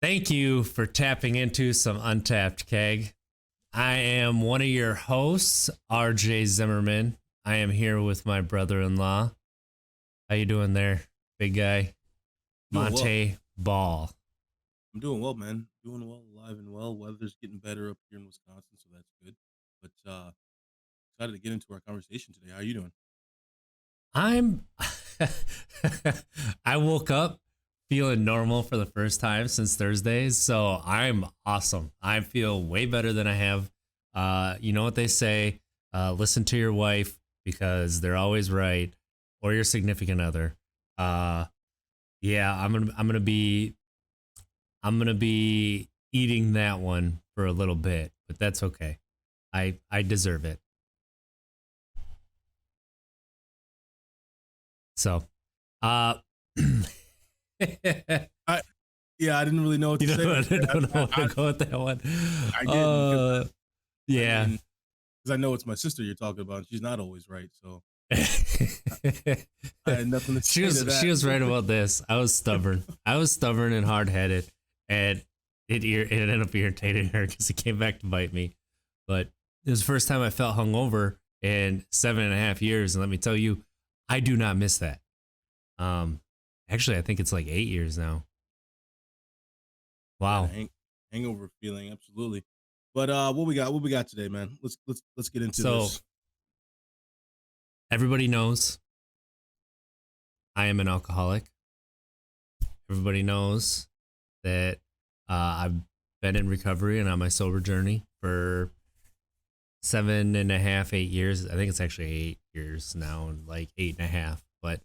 Thank you for tapping into some Untapped Keg. I am one of your hosts, RJ Zimmerman. I am here with my brother-in-law. How you doing there, big guy? Doing well. Monte Ball. I'm doing well, man. Doing well, alive and well. Weather's getting better up here in Wisconsin, so that's good. But excited to get into our conversation today. How are you doing? I'm I woke up feeling normal for the first time since Thursdays, so I'm awesome. I feel way better than I have. You know what they say, listen to your wife because they're always right, or your significant other. Uh yeah, I'm gonna be eating that one for a little bit, but that's okay. I deserve it. So uh I Yeah, I didn't really know what You to say. don't know where to go with that one. I didn't because Uh, I yeah. mean, because I know it's my sister you're talking about. And she's not always right, so I had nothing to she say to was she that. was right about this. I was stubborn. I was stubborn and hard headed, and it ended up irritating her because it came back to bite me. But it was the first time I felt hungover in 7.5 years, and let me tell you, I do not miss that. Um, actually, I think it's like 8 years now. Yeah, the Wow. hangover feeling, absolutely. But what we got today, man? Let's get into So this. everybody knows I am an alcoholic. Everybody knows that I've been in recovery and on my sober journey for 7.5, 8 years. I think it's actually 8 years now, like 8.5. But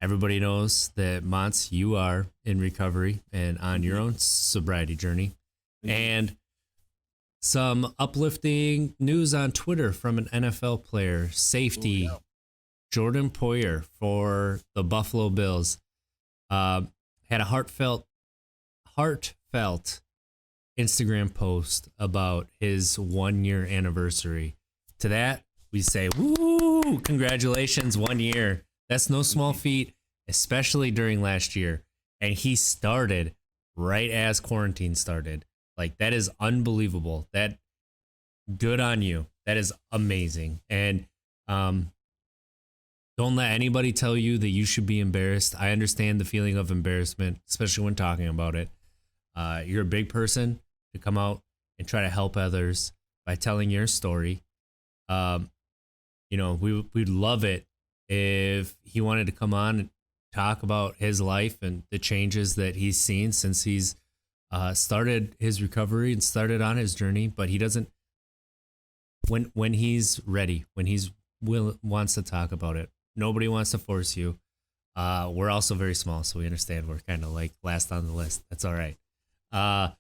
everybody knows that Monts, you are in recovery and on your Indeed, own sobriety journey. indeed. And some uplifting news on Twitter from an NFL player, Oh safety yeah. Jordan Poyer for the Buffalo Bills. Uh, had a heartfelt Instagram post about his 1 year anniversary. To that, we say, woo, congratulations, 1 year. That's no small Indeed. feat, especially during last year. And he started right as quarantine started. Like, that is unbelievable. That good on you. That is amazing. And um, don't let anybody tell you that you should be embarrassed. I understand the feeling of embarrassment, especially when talking about it. You're a big person to come out and try to help others by telling your story. Um, we'd love it if he wanted to come on and talk about his life and the changes that he's seen since he's started his recovery and started on his journey. But he doesn't. When he's ready, when he's wants to talk about it, nobody wants to force you. We're also very small, so we understand we're kind of like last on the list. That's all right. Uh,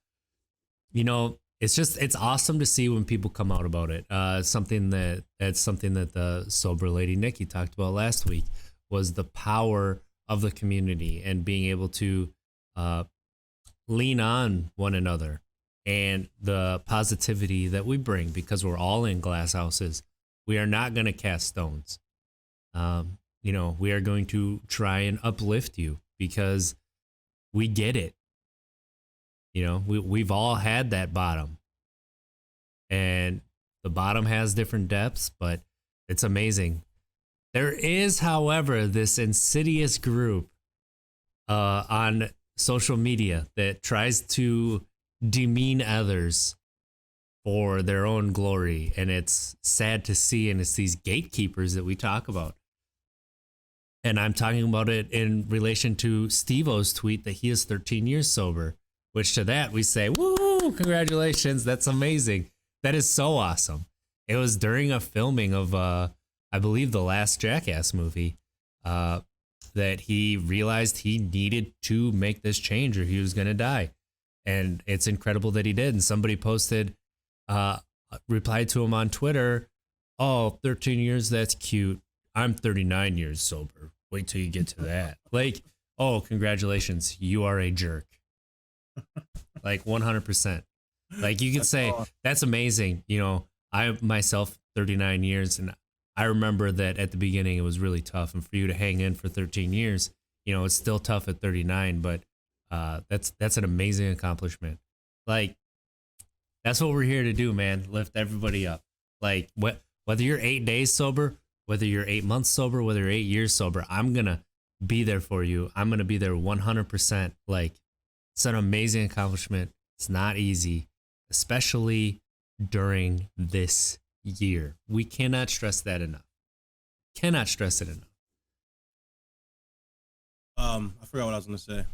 it's awesome to see when people come out about it. That's something that the sober lady Nikki talked about last week was the power of the community and being able to uh, lean on one another and the positivity that we bring because we're all in glass houses. We are not going to cast stones. We are going to try and uplift you because we get it. We've all had that bottom, and the bottom has different depths, but it's amazing. There is, however, this insidious group on social media that tries to demean others for their own glory, and it's sad to see. And it's these gatekeepers that we talk about. And I'm talking about it in relation to Steve-O's tweet that he is 13 years sober, which to that we say, woo, congratulations. That's amazing. That is so awesome. It was during a filming of, I believe, the last Jackass movie that he realized he needed to make this change or he was going to die. And it's incredible that he did. And somebody posted, uh, replied to him on Twitter, oh, 13 years, that's cute. I'm 39 years sober. Wait till you get to that. Like, oh, congratulations. You are a jerk. Like 100%. Like you could That's say, all. that's amazing. I myself, 39 years, and I remember that at the beginning it was really tough. And for you to hang in for 13 years, it's still tough at 39, but That's an amazing accomplishment. Like that's what we're here to do, man. Lift everybody up. Like whether you're 8 days sober, whether you're 8 months sober, whether you're 8 years sober, I'm gonna be there for you. I'm gonna be there 100%. Like it's an amazing accomplishment. It's not easy, especially during this year. We cannot stress that enough. Cannot stress it enough. I forgot what I was gonna say I'm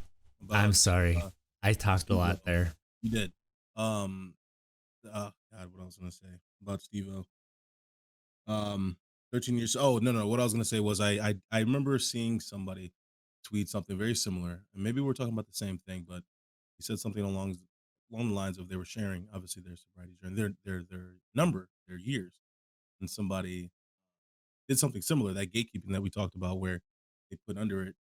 about sorry. I talked a Steve-O. lot there. You did. Um, God, what I was gonna say about Steve-O. Um, 13 years. Oh, no, no. What I was gonna say was I remember seeing somebody tweet something very similar, and maybe we're talking about the same thing, but he said something along the lines of they were sharing obviously their sobriety journey, their number, their years, and somebody did something similar, that gatekeeping that we talked about, where they put under it,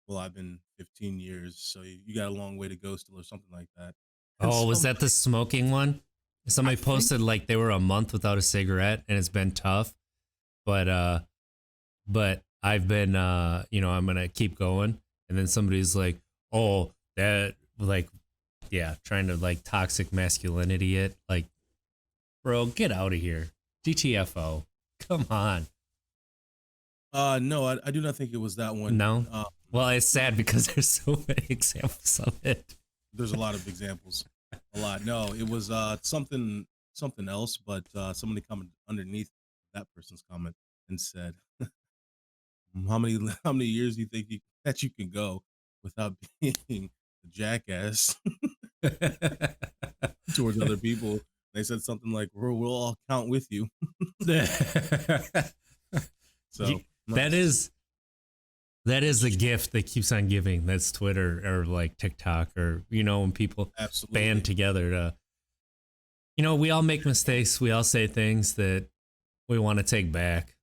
well, I've been 15 years, so you got a long way to go still, or something like that. And Oh, was that the somebody, smoking one? I Somebody think, posted like they were a month without a cigarette and it's been tough, but I've been I'm gonna keep going. And then somebody's like, oh, that like yeah, trying to like toxic masculinity it. Like, bro, get out of here. DTFO. Come on. no, I do not think it was that one. No. Well, it's sad because there's so many examples of it. There's a lot of examples, a lot. No, it was something else, but somebody commented underneath that person's comment and said, "How many how many years do you think that you can go without being a jackass towards other people?" They said something like, we'll all count with you." So That nice. is that is the gift that keeps on giving. That's Twitter or like TikTok or when people band Absolutely. together to we all make mistakes. We all say things that we want to take back.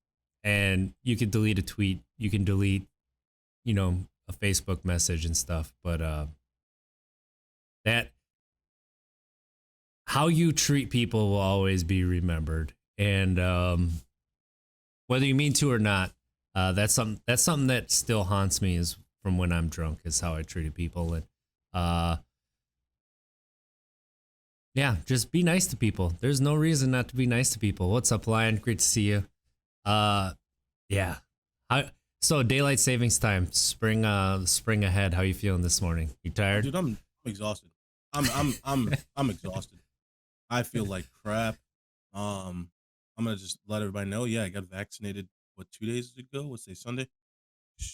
And you can delete a tweet, you can delete, a Facebook message and stuff, but that how you treat people will always be remembered. And whether you mean to or not, that's something that still haunts me is from when I'm drunk is how I treated people. And uh yeah, just be nice to people. There's no reason not to be nice to people. What's up, Lion? Great to see you. Uh yeah. How so daylight savings time, spring ahead. How you feeling this morning? You tired? Dude, I'm exhausted. I'm exhausted. I feel like crap. Um, I'm gonna just let everybody know. Yeah, I got vaccinated. What, 2 days ago? What's today? Sunday?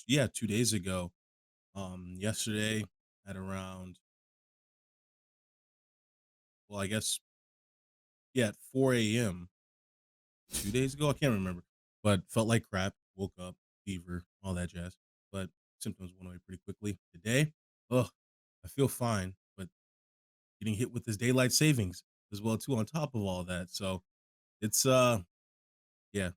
Yeah, 2 days ago. Yesterday at around, well, I guess, yeah, at 4 a.m. 2 days ago. I can't remember, but felt like crap. Woke up, fever, all that jazz. But symptoms went away pretty quickly. Today, ugh, I feel fine, but getting hit with this daylight savings as well too on top of all that. So it's yeah,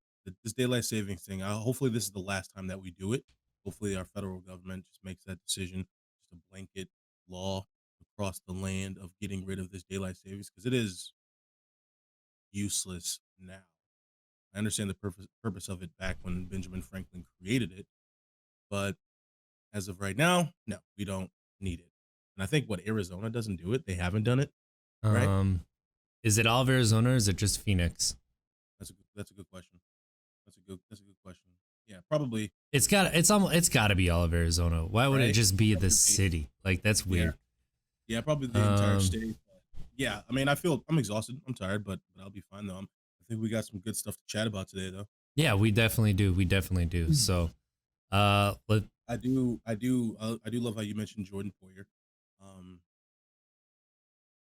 this daylight savings thing. Hopefully this is the last time that we do it. Hopefully our federal government just makes that decision, just a blanket law across the land of getting rid of this daylight savings, because it is useless now. I understand the purpose of it back when Benjamin Franklin created it, but as of right now, no, we don't need it. And I think what Arizona doesn't do it, they haven't done it, right? Um is it all of Arizona or is it just Phoenix? That's a good question. That's a good question. Yeah, probably, It's got to be all of Arizona. Why would it right? just be That the would be, city? Like that's yeah, weird. yeah, probably the entire Um state. Yeah, I mean, I'm exhausted. I'm tired, but I'll be fine though. I think we got some good stuff to chat about today, though. yeah, we definitely do. We definitely do. Mm. So, let I do love how you mentioned Jordan Poyer. Um,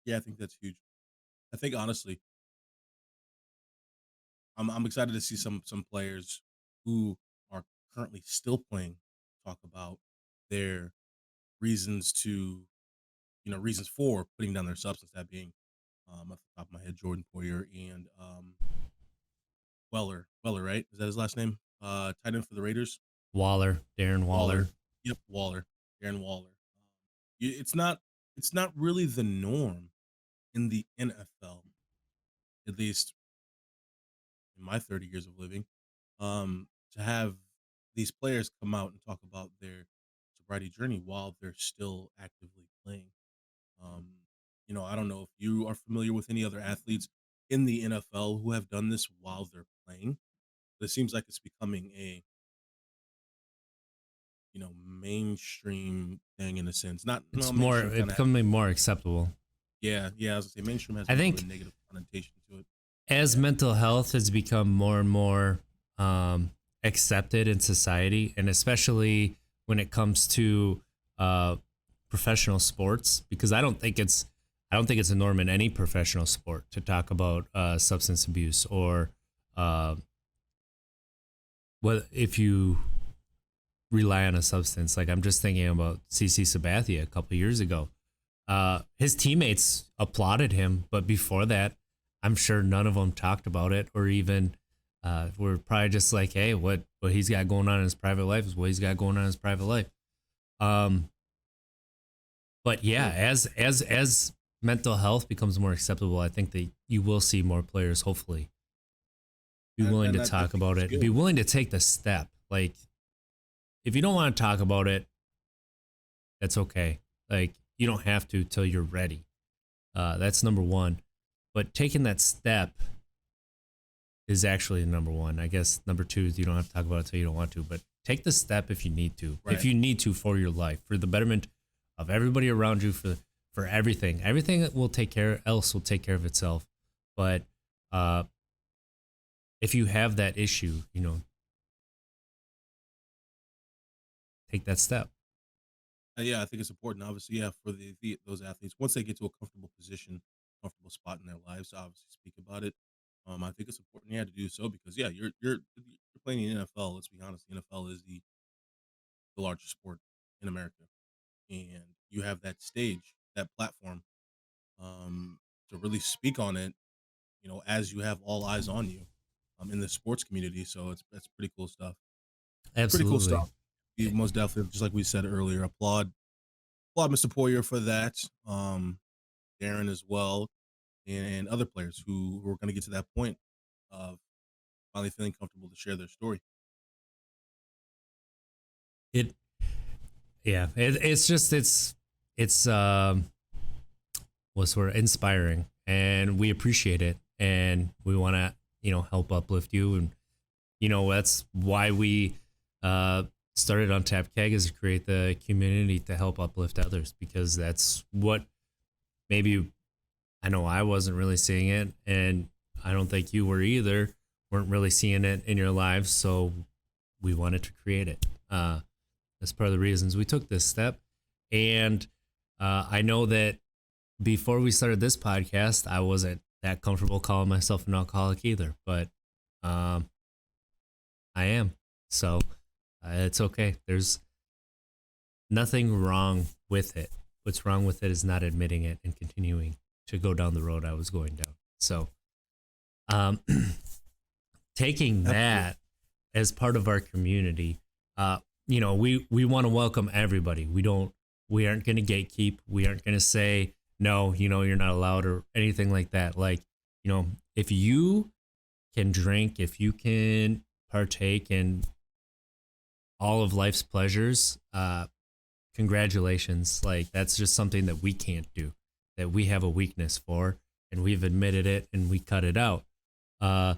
yeah, I think that's huge. I think honestly, I'm excited to see some players who are currently still playing talk about their reasons to, reasons for putting down their substance. That being, off the top of my head, Jordan Poyer and Weller, right? Is that his last name? Tight end for the Raiders. Waller, Darren Waller. Waller. Yep, Waller. Darren Waller. It's not really the norm in the NFL, at least in my 30 years of living, to have these players come out and talk about their sobriety journey while they're still actively playing. Um, I don't know if you are familiar with any other athletes in the NFL who have done this while they're playing. But it seems like it's becoming a mainstream thing in a sense. Not no It's more, mainstream it kind of has becoming more acceptable. yeah. I was gonna say mainstream has I more of a think negative connotation to it. as Yeah, mental health has become more and more accepted in society, and especially when it comes to uh, professional sports, because I don't think it's a norm in any professional sport to talk about substance abuse or uh, what if you rely on a substance. Like I'm just thinking about CC Sabathia a couple years ago. His teammates applauded him, but before that, I'm sure none of them talked about it or even were probably just like, "Hey, what he's got going on in his private life is what he's got going on in his private life." Um, but yeah, true. as mental health becomes more acceptable, I think that you will see more players hopefully be willing to I talk think about it's it and be good. willing to take the step. Like, if you don't want to talk about it, that's okay. Like, you don't have to till you're ready. That's number one. But taking that step is actually number one. I guess number two is you don't have to talk about it till you don't want to, but take the step if you need to. If Right. you need to for your life, for the betterment of everybody around you, for everything. Everything that will take care else will take care of itself. But uh if you have that issue, take that step. Yeah, I think it's important. Obviously, yeah, for those athletes once they get to a comfortable position, comfortable spot in their lives, to obviously speak about it. I think it's important, yeah, to do so because yeah, you're playing in the NFL. Let's be honest, the NFL is the largest sport in America, and you have that stage, that platform, to really speak on it. As you have all eyes on you, in the sports community. So that's pretty cool stuff. Pretty cool Absolutely. stuff. You most definitely, just like we said earlier, applaud Mr. Poyer for that. Darren as well, and other players who are going to get to that point of finally feeling comfortable to share their story. It yeah, it's just it's what's sort of inspiring and we appreciate it and we want to, help uplift you and that's why we uh started Untapped Keg is to create the community to help uplift others because that's what maybe I know I wasn't really seeing it, and I don't think you were either. Weren't really seeing it in your lives, so we wanted to create it. That's part of the reasons we took this step. And I know that before we started this podcast, I wasn't that comfortable calling myself an alcoholic either, but um, I am. So it's okay. There's nothing wrong with it. What's wrong with it is not admitting it and continuing to go down the road I was going down. So, um, taking Absolutely. that as part of our community, we want to welcome everybody. We aren't going to gatekeep. We aren't going to say no. You're not allowed or anything like that. Like, if you can drink, if you can partake in all of life's pleasures, congratulations. Like that's just something that we can't do, that we have a weakness for, and we've admitted it and we cut it out. Uh,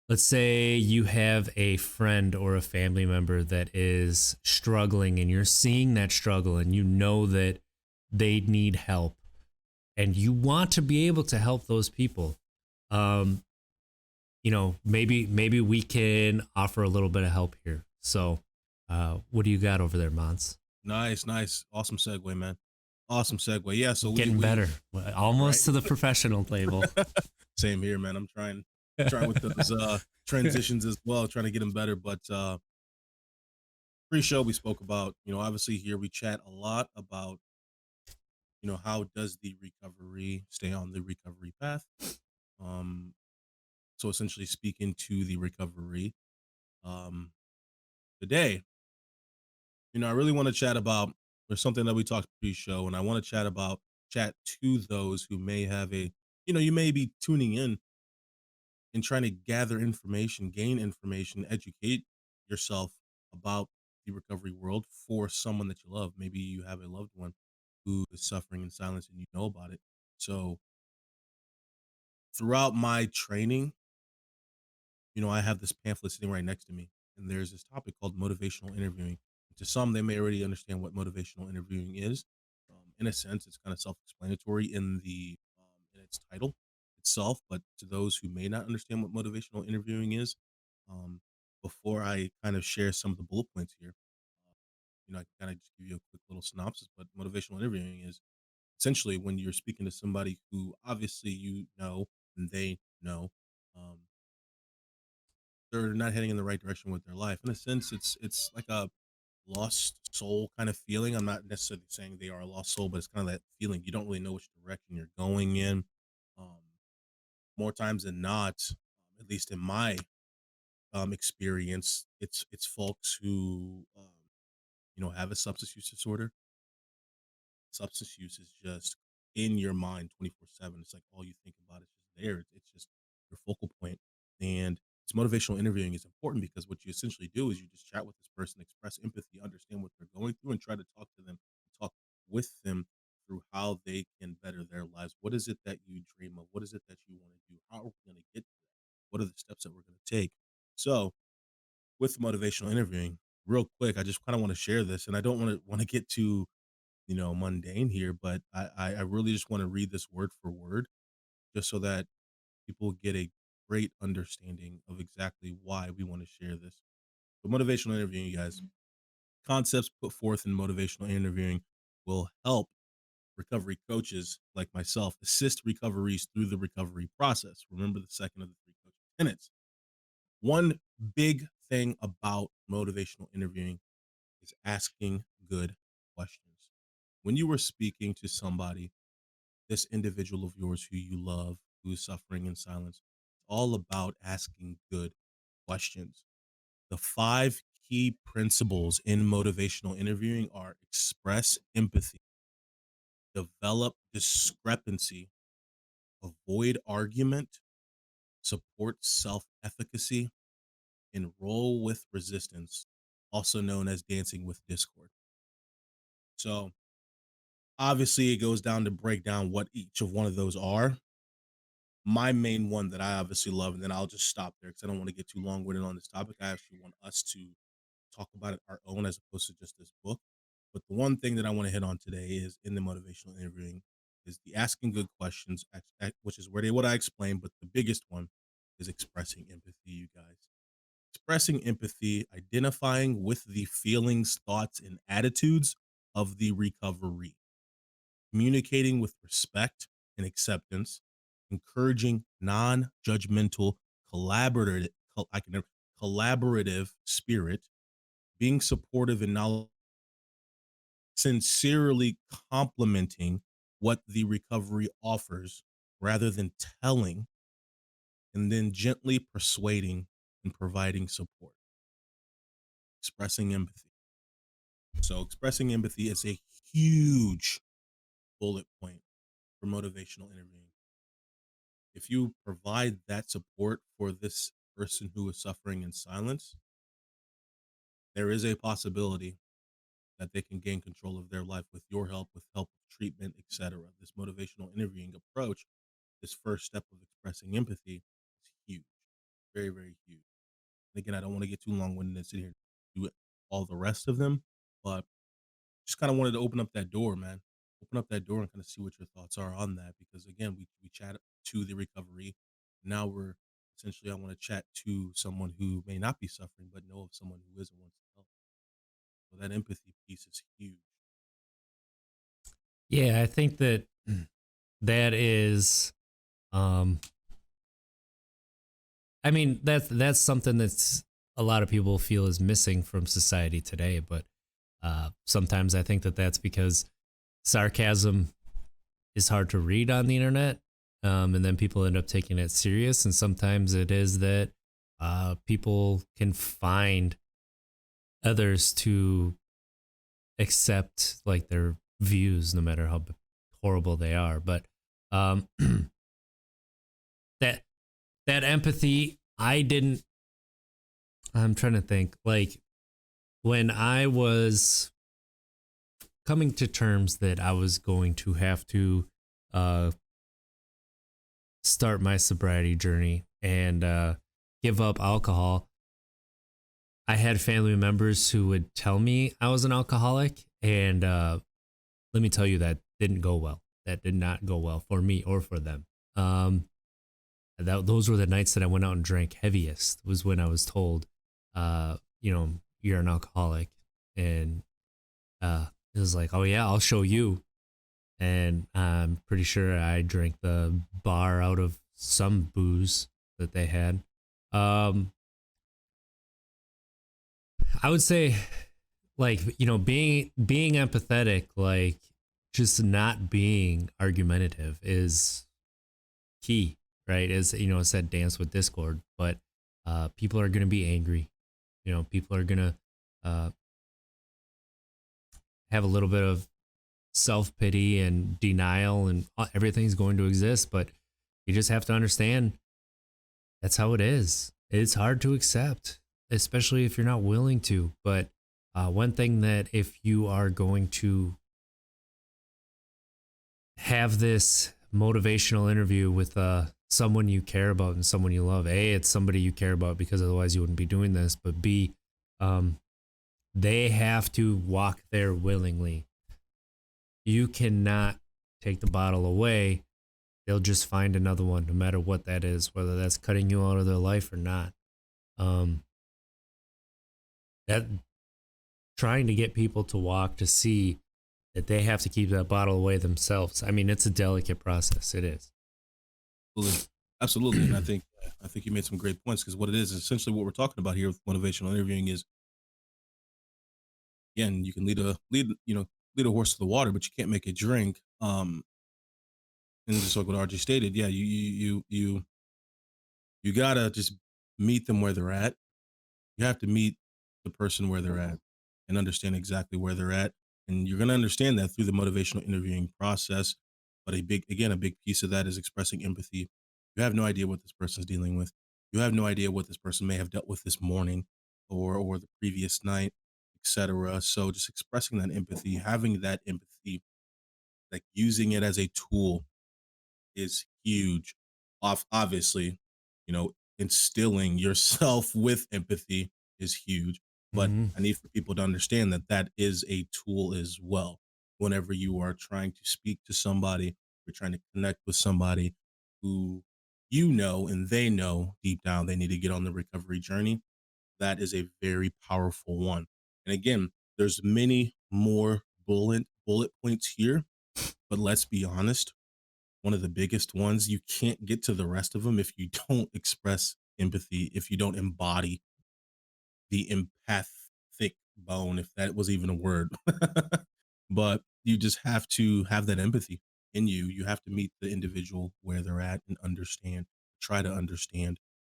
let's say you have a friend or a family member that is struggling and you're seeing that struggle and you know that they need help and you want to be able to help those people. Um, maybe we can offer a little bit of help here. So, what do you got over there, Mons? Nice, nice, awesome segue, man. Awesome segue. Yeah, so we Getting we better, right. almost to the professional table. Same here, man. I'm trying with those transitions as well, trying to get them better. But pre-show we spoke about, obviously here we chat a lot about, how does the recovery stay on the recovery path. Um, so essentially speaking to the recovery. Um, Today, I really want to chat about there's something that we talked pre-show, and I want to chat to those who may have you may be tuning in and trying to gather information, gain information, educate yourself about the recovery world for someone that you love. Maybe you have a loved one who is suffering in silence and you know about it. So throughout my training, I have this pamphlet sitting right next to me, and there's this topic called motivational interviewing. To some, they may already understand what motivational interviewing is. In a sense, it's kind of self-explanatory in its title itself. But to those who may not understand what motivational interviewing is, um, before I kind of share some of the bullet points here, I can kind of just give you a quick little synopsis. But motivational interviewing is essentially when you're speaking to somebody who obviously you know and they know. Um, they're not heading in the right direction with their life. In a sense, it's like a lost soul kind of feeling. I'm not necessarily saying they are a lost soul, but it's kind of that feeling you don't really know which direction you're going in. Um, More times than not, at least in my experience, it's folks who have a substance use disorder. Substance use is just in your mind 24/7. It's like all you think about is just there. It's just your focal point. And it's motivational interviewing is important because what you essentially do is you just chat with this person, express empathy, understand what they're going through, and try to talk to them, talk with them through how they can better their lives. What is it that you dream of? What is it that you want to do? How are we going to get to that? What are the steps that we're going to take? So with motivational interviewing, real quick, I just kind of want to share this, and I don't want to get too mundane here, but I really just want to read this word for word just so that people get a great understanding of exactly why we want to share this. So motivational interviewing, you guys, concepts put forth in motivational interviewing will help recovery coaches like myself assist recoveries through the recovery process. Remember the second of the three coaching tenets. One big thing about motivational interviewing is asking good questions. When you were speaking to somebody, this individual of yours who you love, who is suffering in silence, it's all about asking good questions. The five key principles in motivational interviewing are express empathy, develop discrepancy, avoid argument, support self efficacy, enroll with resistance, also known as dancing with discord. So, obviously, it goes down to break down what each of one of those are. My main one that I obviously love, and then I'll just stop there because I don't want to get too long winded on this topic. I actually want us to talk about it our own as opposed to just this book. But the one thing that I want to hit on today is in the motivational interviewing is the asking good questions, which is where they what I explained. But the biggest one is expressing empathy, you guys. Expressing empathy, identifying with the feelings, thoughts, and attitudes of the recovery, communicating with respect and acceptance, encouraging non-judgmental, collaborative, I can never, collaborative spirit, being supportive and knowledge, sincerely complimenting what the recovery offers rather than telling, and then gently persuading and providing support, expressing empathy. So, expressing empathy is a huge bullet point for motivational interviewing. If you provide that support for this person who is suffering in silence, there is a possibility that they can gain control of their life with your help, with help with treatment, etc. This motivational interviewing approach, this first step of expressing empathy is huge, very, very huge. And again, I don't want to get too long winded and sit here and do all the rest of them, but just kind of wanted to open up that door, man. Open up that door and kind of see what your thoughts are on that. Because again, we chat to the recovery. Now we're essentially, I want to chat to someone who may not be suffering, but know of someone who is and wants to help. So that empathy piece is huge. Yeah, I think that that is um I mean that's something that's a lot of people feel is missing from society today, but sometimes I think that that's because sarcasm is hard to read on the internet, and then people end up taking it serious. And sometimes it is that people can find others to accept like their views, no matter how horrible they are. But um, that that empathy, I didn't. I'm trying to think like when I was coming to terms that I was going to have to uh, start my sobriety journey and give up alcohol, I had family members who would tell me I was an alcoholic. And let me tell you, that didn't go well. That did not go well for me or for them. Um, those were the nights that I went out and drank heaviest, was when I was told, you're an alcoholic. And it was like, oh, yeah, I'll show you. And I'm pretty sure I drank the bar out of some booze that they had. Um, I would say, like, being empathetic, like just not being argumentative is key, right? As it said, dance with discord, but people are going to be angry. People are going to uh, have a little bit of self pity and denial, and everything's going to exist. But you just have to understand that's how it is. It's hard to accept, especially if you're not willing to. But one thing that, if you are going to have this motivational interview with someone you care about and someone you love, A, it's somebody you care about, because otherwise you wouldn't be doing this. But B, they have to walk there willingly. You cannot take the bottle away. They'll just find another one, no matter what that is, whether that's cutting you out of their life or not. That trying to get people to walk, to see that they have to keep that bottle away themselves. I mean, it's a delicate process. It is. Absolutely. Absolutely. And I think you made some great points, because what it is essentially what we're talking about here with motivational interviewing is, again, you can lead a horse to the water, but you can't make it drink. And just like what RJ stated, yeah, you gotta just meet them where they're at. You have to meet the person where they're at and understand exactly where they're at. And you're gonna understand that through the motivational interviewing process. But a big piece of that is expressing empathy. You have no idea what this person's dealing with. You have no idea what this person may have dealt with this morning or the previous night, etc. So just expressing that empathy, having that empathy, like using it as a tool, is huge. Obviously, instilling yourself with empathy is huge, but Mm-hmm. I need for people to understand that that is a tool as well. Whenever you are trying to speak to somebody, you're trying to connect with somebody who and they know deep down they need to get on the recovery journey, that is a very powerful one. And again, there's many more bullet points here, but let's be honest, one of the biggest ones, you can't get to the rest of them if you don't express empathy, if you don't embody the empathic bone, if that was even a word. But you just have to have that empathy in you. You have to meet the individual where they're at and try to understand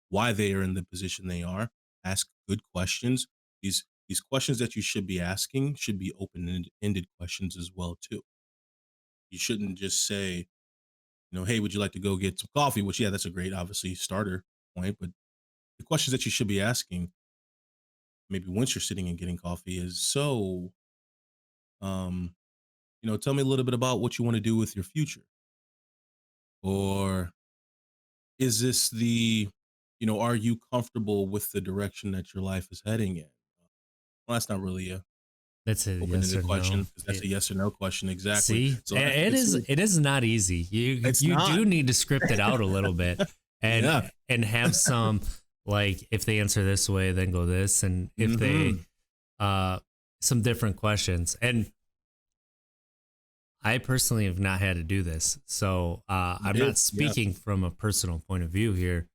why they are in the position they are. Ask good questions. These questions that you should be asking should be open-ended questions as well too. You shouldn't just say, hey, would you like to go get some coffee? Which, yeah, that's a great, obviously, starter point. But the questions that you should be asking, maybe once you're sitting and getting coffee, is um, tell me a little bit about what you want to do with your future. Or is this are you comfortable with the direction that your life is heading in? Well, that's not really a That's a yes open-ended or no. question, because that's a yes or no question. Exactly. See, So I think it is not easy. You it's you not. do need to script it out a little bit, and Yeah. and have some, like, if they answer this way, then go this, and if they Hmm. uh some different questions. And I personally have not had to do this, so I'm Yeah. not Yeah. speaking from a personal point of view here.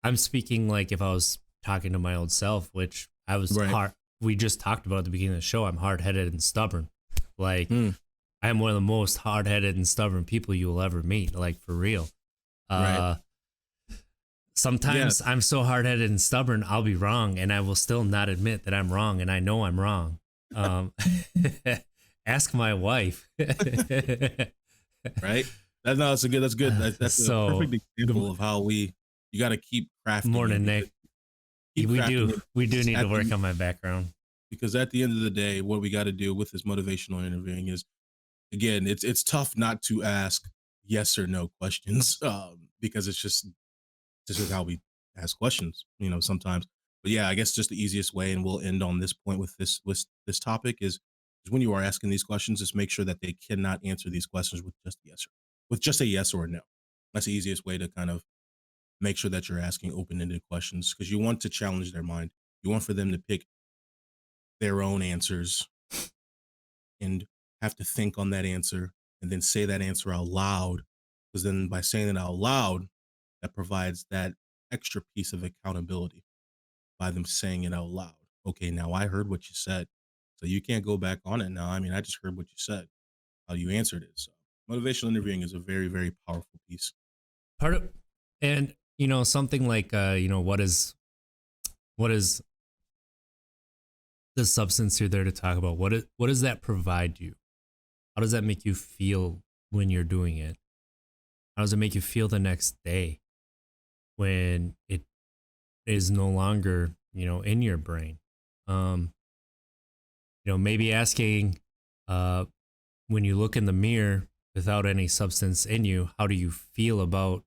I'm speaking like if I was talking to my old self, which I was Right. hard. We just talked about at the beginning of the show. I'm hard headed and stubborn. Like, Mm. I am one of the most hard headed and stubborn people you will ever meet. Like, for real. Right. Uh, Yeah. Sometimes I'm so hard headed and stubborn, I'll be wrong, and I will still not admit that I'm wrong, and I know I'm wrong. Um, Ask my wife. Right? No, that's good. That's a So, perfect example of how you gotta keep crafting it, morning, because Nick. keep crafting it We do need to at work the on my background. because at the end of the day, what we got to do with this motivational interviewing is, again, it's tough not to ask yes or no questions, because it's just this is how we ask questions, sometimes. But yeah, I guess just the easiest way, and we'll end on this point with this topic is when you are asking these questions, just make sure that they cannot answer these questions with just yes or with just a yes or a no. That's the easiest way to kind of make sure that you're asking open-ended questions because you want to challenge their mind. You want for them to pick their own answers and have to think on that answer and then say that answer out loud. Because then by saying it out loud, that provides that extra piece of accountability by them saying it out loud. Okay, now I heard what you said. So you can't go back on it now. I mean, I just heard what you said, how you answered it. So motivational interviewing is a very, very powerful piece. Part of, and something like what is the substance you're there to talk about? What does that provide you? How does that make you feel when you're doing it? How does it make you feel the next day when it is no longer, in your brain? Um, maybe asking when you look in the mirror without any substance in you, how do you feel about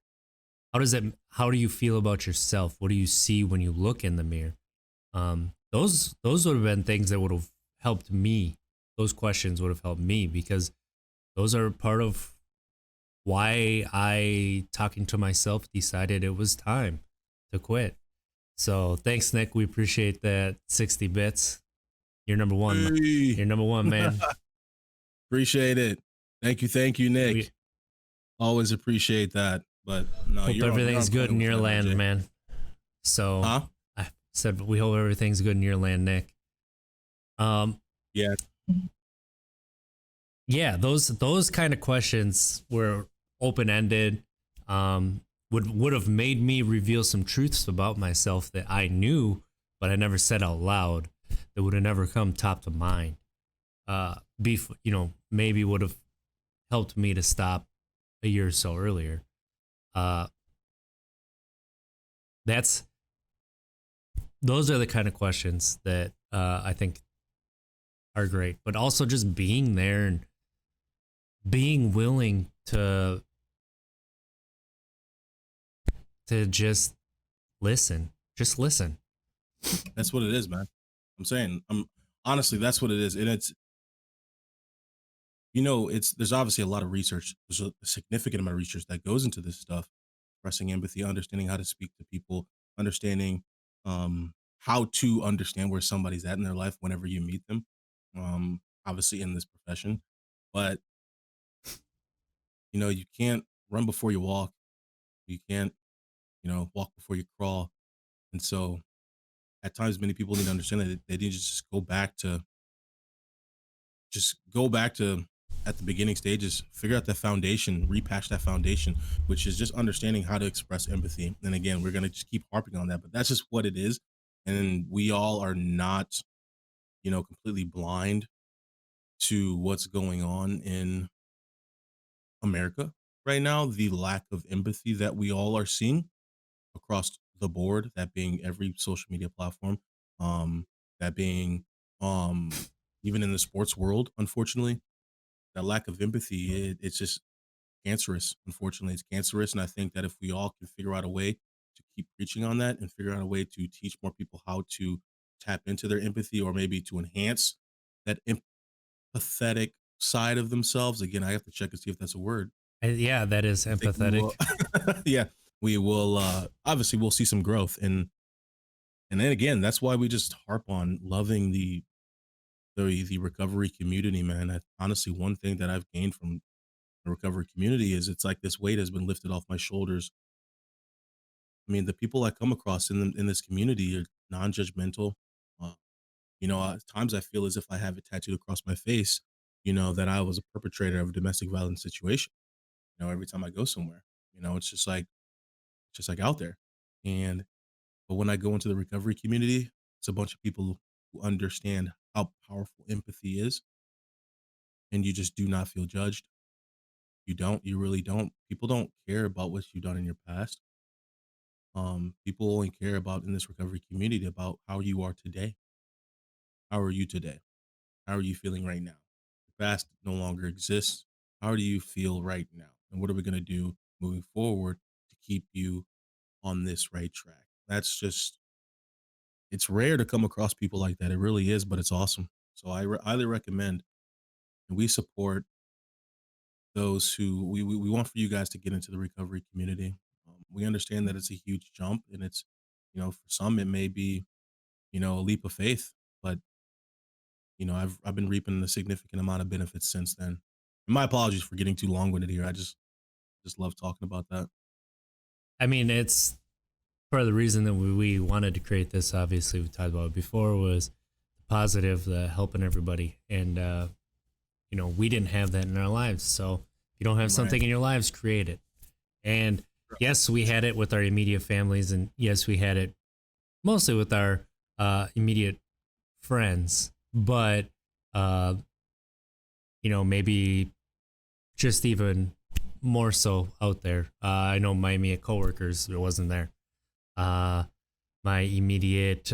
yourself? What do you see when you look in the mirror? Those would have been things that would have helped me. Those questions would have helped me because those are part of why I, talking to myself, decided it was time to quit. So thanks, Nick. We appreciate that 60 bits. You're number one. Hey. You're number one, man. Appreciate it. Thank you, Nick. We Always appreciate that. But no, hope everything's good in your land, man. So Huh? I said we hope everything's good in your land, Nick. Yeah. Yeah, those kind of questions were open ended. Would have made me reveal some truths about myself that I knew, but I never said out loud. That would have never come top to mind. Maybe would have helped me to stop a year or so earlier. That's those are the kind of questions that I think are great, but also just being there and being willing to just listen. Just listen. That's what it is, man. I'm honestly, that's what it is. And there's obviously a lot of research. There's a significant amount of research that goes into this stuff, expressing empathy, understanding how to speak to people, understanding how to understand where somebody's at in their life whenever you meet them. Obviously in this profession, but you can't run before you walk. You can't, walk before you crawl. And so at times many people need to understand that they need to just go back to at the beginning stages, figure out that foundation, repatch that foundation, which is just understanding how to express empathy. And again, we're gonna just keep harping on that, but that's just what it is. And we all are not, completely blind to what's going on in America right now. The lack of empathy that we all are seeing across the board, that being every social media platform, that being even in the sports world, unfortunately, that lack of empathy, it's just cancerous. Unfortunately, it's cancerous. And I think that if we all can figure out a way to keep preaching on that and figure out a way to teach more people how to tap into their empathy or maybe to enhance that empathetic side of themselves. Again, I have to check and see if that's a word. Yeah, that is I think we will, empathetic. yeah, we will obviously we'll see some growth. And then again, that's why we just harp on loving the recovery community, man. Honestly, one thing that I've gained from the recovery community is it's like this weight has been lifted off my shoulders. I mean, the people I come across in this community are non-judgmental. Uh, at times I feel as if I have it tattooed across my face, that I was a perpetrator of a domestic violence situation. Every time I go somewhere, it's just like out there. And but when I go into the recovery community, it's a bunch of people who understand how powerful empathy is, and you just do not feel judged. You really don't. People don't care about what you've done in your past. People only care about in this recovery community about how you are today. how are you today? How are you feeling right now? The past no longer exists. How do you feel right now? And what are we going to do moving forward to keep you on this right track? That's just, it's rare to come across people like that. It really is, but it's awesome. So highly recommend, and we support those who we want for you guys to get into the recovery community. We understand that it's a huge jump, and it's, for some it may be, a leap of faith, but I've been reaping a significant amount of benefits since then. And my apologies for getting too long winded here. I just love talking about that. I mean, it's part of the reason that we wanted to create this. Obviously, we talked about it before, was the positive, the helping everybody. And, we didn't have that in our lives. So if you don't have something Right. in your lives, create it. And yes, we had it with our immediate families. And yes, we had it mostly with our immediate friends. But, maybe just even more so out there. I know my immediate coworkers, it wasn't there. My immediate,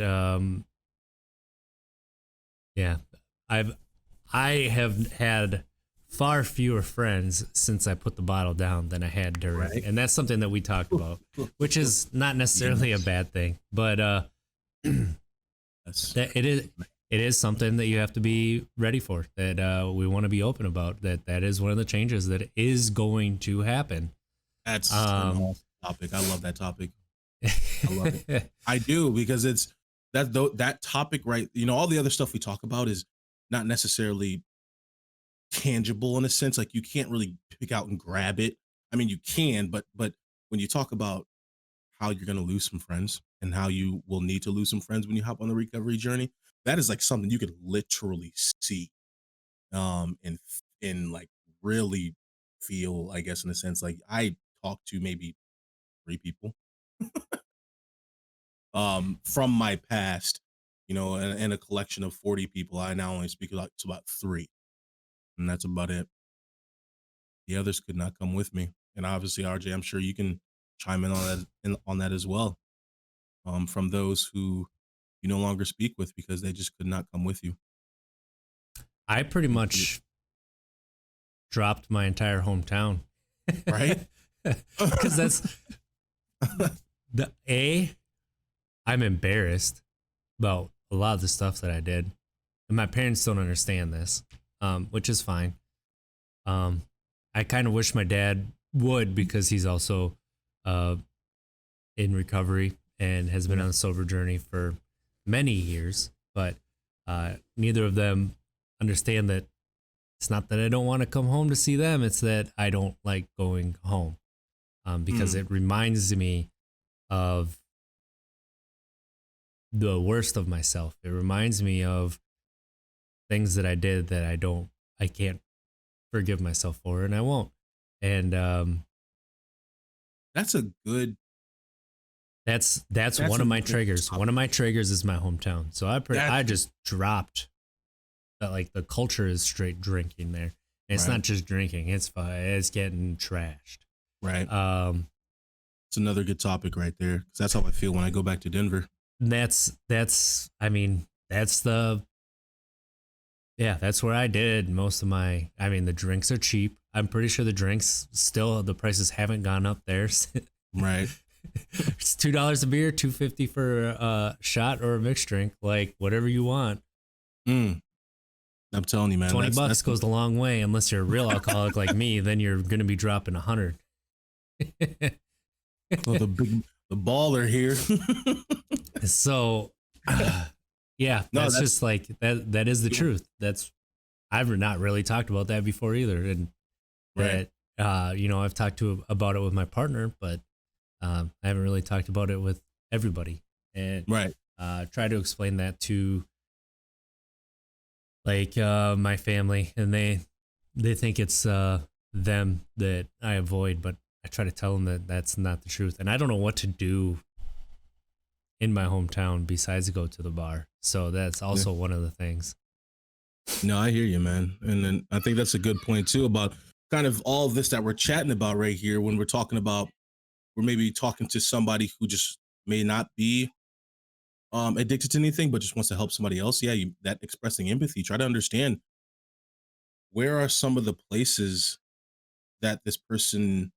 yeah, I have had far fewer friends since I put the bottle down than I had during, Right. and that's something that we talked about, which is not necessarily a Yes. bad thing, but That's that it is something that you have to be ready for. That we want to be open about. That is one of the changes that is going to happen. that's an Um, awesome topic. I love that topic. I love it. I do, because it's that topic, right? All the other stuff we talk about is not necessarily tangible in a sense. Like, you can't really pick out and grab it. I mean, you can, but when you talk about how you're going to lose some friends and how you will need to lose some friends when you hop on the recovery journey, that is like something you could literally see, and like really feel, I guess, in a sense. Like, I talked to maybe 3 people from my past, and a collection of 40 people. I now only speak to about 3, and that's about it. The others could not come with me. And obviously, RJ, I'm sure you can chime in on that as well. From those who you no longer speak with because they just could not come with you. I pretty You could- much dropped my entire hometown. Right? Because that's the A, I'm embarrassed about a lot of the stuff that I did. And my parents don't understand this, which is fine. I kind of wish my dad would, because he's also uh, in recovery and has been Yeah. on a sober journey for many years. But neither of them understand that it's not that I don't want to come home to see them. It's that I don't like going home, because Mm, it reminds me of the worst of myself. It reminds me of things that I did that I can't forgive myself for, and I won't. And that's a good. that's That's one a of my good triggers. One of topic. my triggers is my hometown. So That's I just dropped that. Like, the culture is straight drinking there. And it's right. not just drinking. It's getting trashed. Right. Um, It's another good topic right there, because that's how I feel when I go back to Denver. I mean, that's where I did most of my. I mean, the drinks are cheap. I'm pretty sure the drinks still, the prices haven't gone up there. Right. It's $2 a beer, $2.50 for a shot or a mixed drink, like whatever you want. Mm, I'm telling you, man. 20 That's bucks goes a long way, unless you're a real alcoholic like me. Then you're gonna be dropping 100. oh, the baller here. So, yeah, No, that's that's just like that. That is the truth. I've not really talked about that before either, and right. that I've talked about it with my partner, but I haven't really talked about it with everybody, and Right. try to explain that to, like, my family, and they think it's them that I avoid, but I try to tell them that that's not the truth, and I don't know what to do in my hometown besides go to the bar. So that's Yeah. also one of the things. No, I hear you, man. And then I think that's a good point too, about kind of all this that we're chatting about right here. When we're talking about, we're maybe talking to somebody who just may not be addicted to anything, but just wants to help somebody else. Yeah, that expressing empathy. Try to understand where are some of the places that this person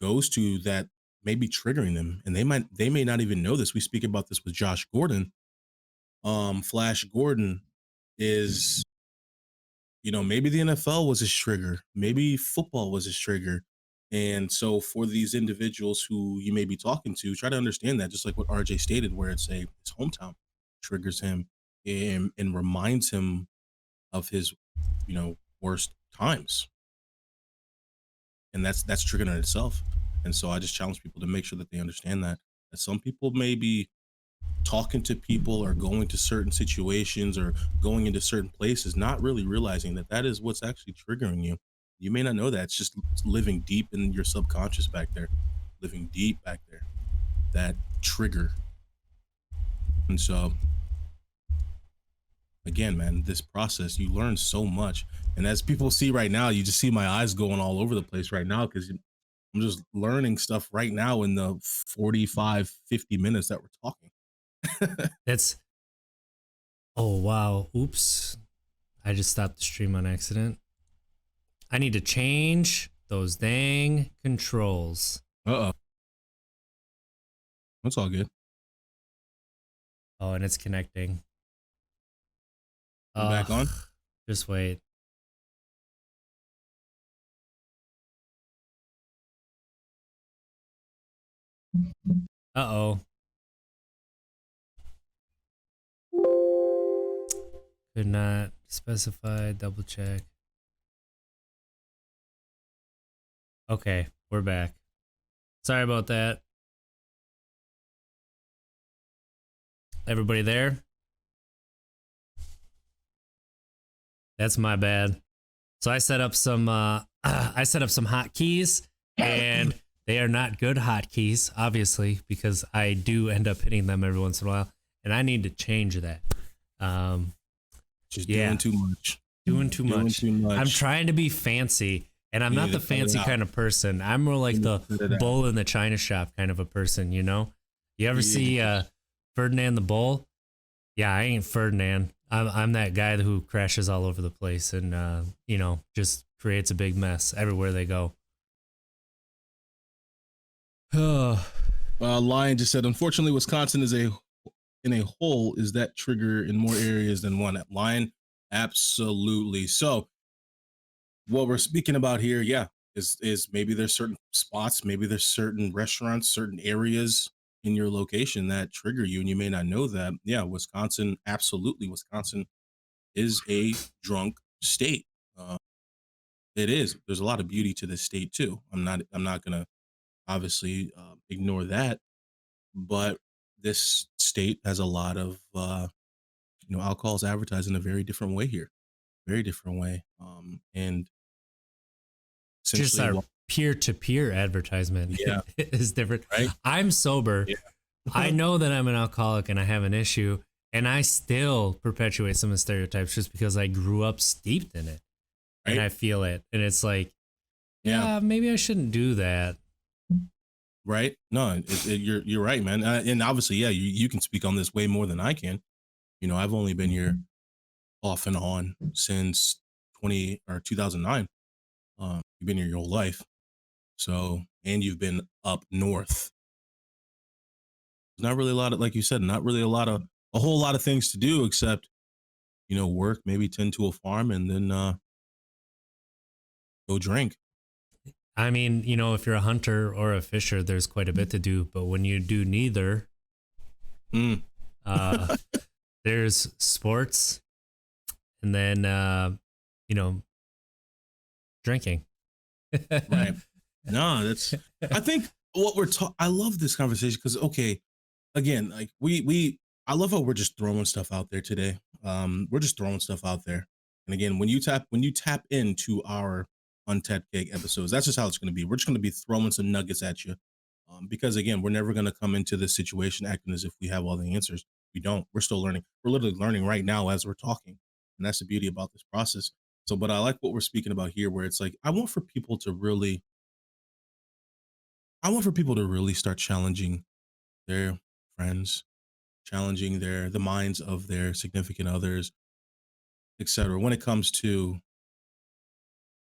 goes to that may be triggering them, and they may not even know this. We speak about this with Josh Gordon. Flash Gordon is, maybe the NFL was his trigger, maybe football was his trigger. And so for these individuals who you may be talking to, try to understand that, just like what RJ stated, where it's his hometown triggers him and reminds him of his, worst times. And that's triggering in itself. And so I just challenge people to make sure that they understand that some people may be talking to people or going to certain situations or going into certain places, not really realizing that that is what's actually triggering you. You may not know that. It's just living deep in your subconscious back there, living deep back there, that trigger. And so, again, man, this process, you learn so much. And as people see right now, you just see my eyes going all over the place right now because I'm just learning stuff right now in the 45, 50 minutes that we're talking. That's, oh, wow. Oops. I just stopped the stream on accident. I need to change those dang controls. Uh-oh. That's all good. Oh, and it's connecting. We're back on. Just wait. Uh-oh. Could not specify, double check. Okay, we're back. Sorry about that. Everybody there? That's my bad. So I set up some hotkeys, and they are not good hotkeys, obviously, because I do end up hitting them every once in a while, and I need to change that. Just doing too much. Doing too much. I'm trying to be fancy, and I'm not the fancy kind of person. I'm more like the bull in the china shop kind of a person, you know? You ever see Ferdinand the Bull? Yeah, I ain't Ferdinand. I'm that guy who crashes all over the place and, just creates a big mess everywhere they go. Lion just said, unfortunately, Wisconsin is in a hole. Is that trigger in more areas than one? Lion, absolutely. So what we're speaking about here, is maybe there's certain spots, maybe there's certain restaurants, certain areas in your location that trigger you, and you may not know that. Yeah, Wisconsin, absolutely. Wisconsin is a drunk state. It is. There's a lot of beauty to this state too. I'm not gonna obviously ignore that, but this state has a lot of alcohol is advertised in a very different way here, very different way. And just our peer-to-peer advertisement is different. Right? I'm sober. Yeah. I know that I'm an alcoholic and I have an issue, and I still perpetuate some of the stereotypes just because I grew up steeped in it. Right? And I feel it. And it's like, yeah, maybe I shouldn't do that. Right? No, you're right, man. And obviously, you can speak on this way more than I can. I've only been here off and on since 2009. You've been here your whole life. So, and you've been up north. There's not really a lot of, like you said, not really a whole lot of things to do except, work, maybe tend to a farm, and then go drink. I mean, if you're a hunter or a fisher, there's quite a bit to do. But when you do neither, there's sports, and then, drinking. Right. No, I think what I love this conversation because, okay, again, like I love how we're just throwing stuff out there today. We're just throwing stuff out there. And again, when you tap into our Untapped Keg episodes, that's just how it's going to be. We're just going to be throwing some nuggets at you. Because again, we're never going to come into this situation acting as if we have all the answers. We don't. We're still learning. We're literally learning right now as we're talking. And that's the beauty about this process. So, but I like what we're speaking about here, where it's like, I want for people to really start challenging their friends, challenging the minds of their significant others, etc. When it comes to,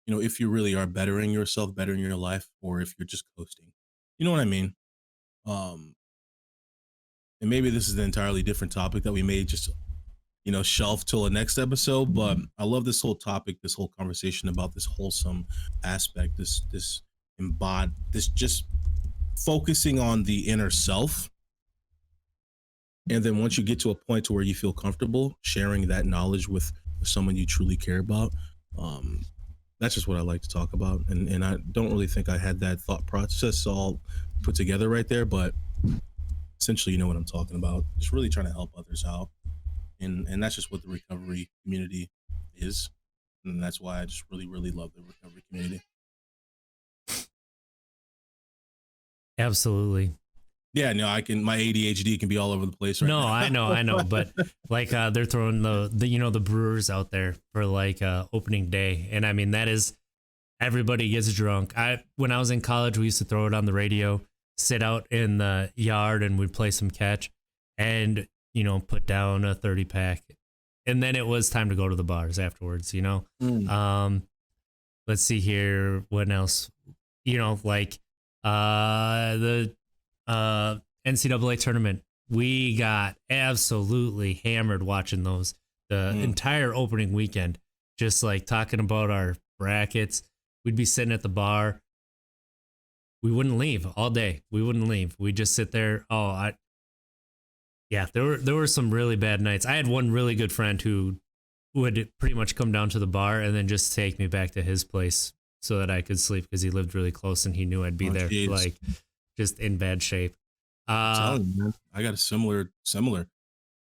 if you really are bettering yourself, bettering your life, or if you're just coasting. You know what I mean? Um, and maybe this is an entirely different topic that we may just, shelf till the next episode. But I love this whole topic, this whole conversation about this wholesome aspect, this embod, this just focusing on the inner self. And then once you get to a point to where you feel comfortable sharing that knowledge with someone you truly care about, um, that's just what I like to talk about. And I don't really think I had that thought process all put together right there, but essentially, you know what I'm talking about. Just really trying to help others out. And that's just what the recovery community is. And that's why I just really, really love the recovery community. Absolutely. Yeah, no, my ADHD can be all over the place right No, now. I know, but like they're throwing the brewers out there for like opening day, and I mean that is everybody gets drunk. When I was in college, we used to throw it on the radio, sit out in the yard, and we'd play some catch, and put down a 30-pack, and then it was time to go to the bars afterwards. Let's see here, what else? Like the NCAA tournament. We got absolutely hammered watching those the entire opening weekend, just like talking about our brackets. We'd be sitting at the bar. We wouldn't leave all day. We wouldn't leave. We'd just sit there. There were some really bad nights. I had one really good friend who would pretty much come down to the bar and then just take me back to his place so that I could sleep because he lived really close and he knew I'd be there, Geez. like just in bad shape. I'm telling you, man, I got a similar.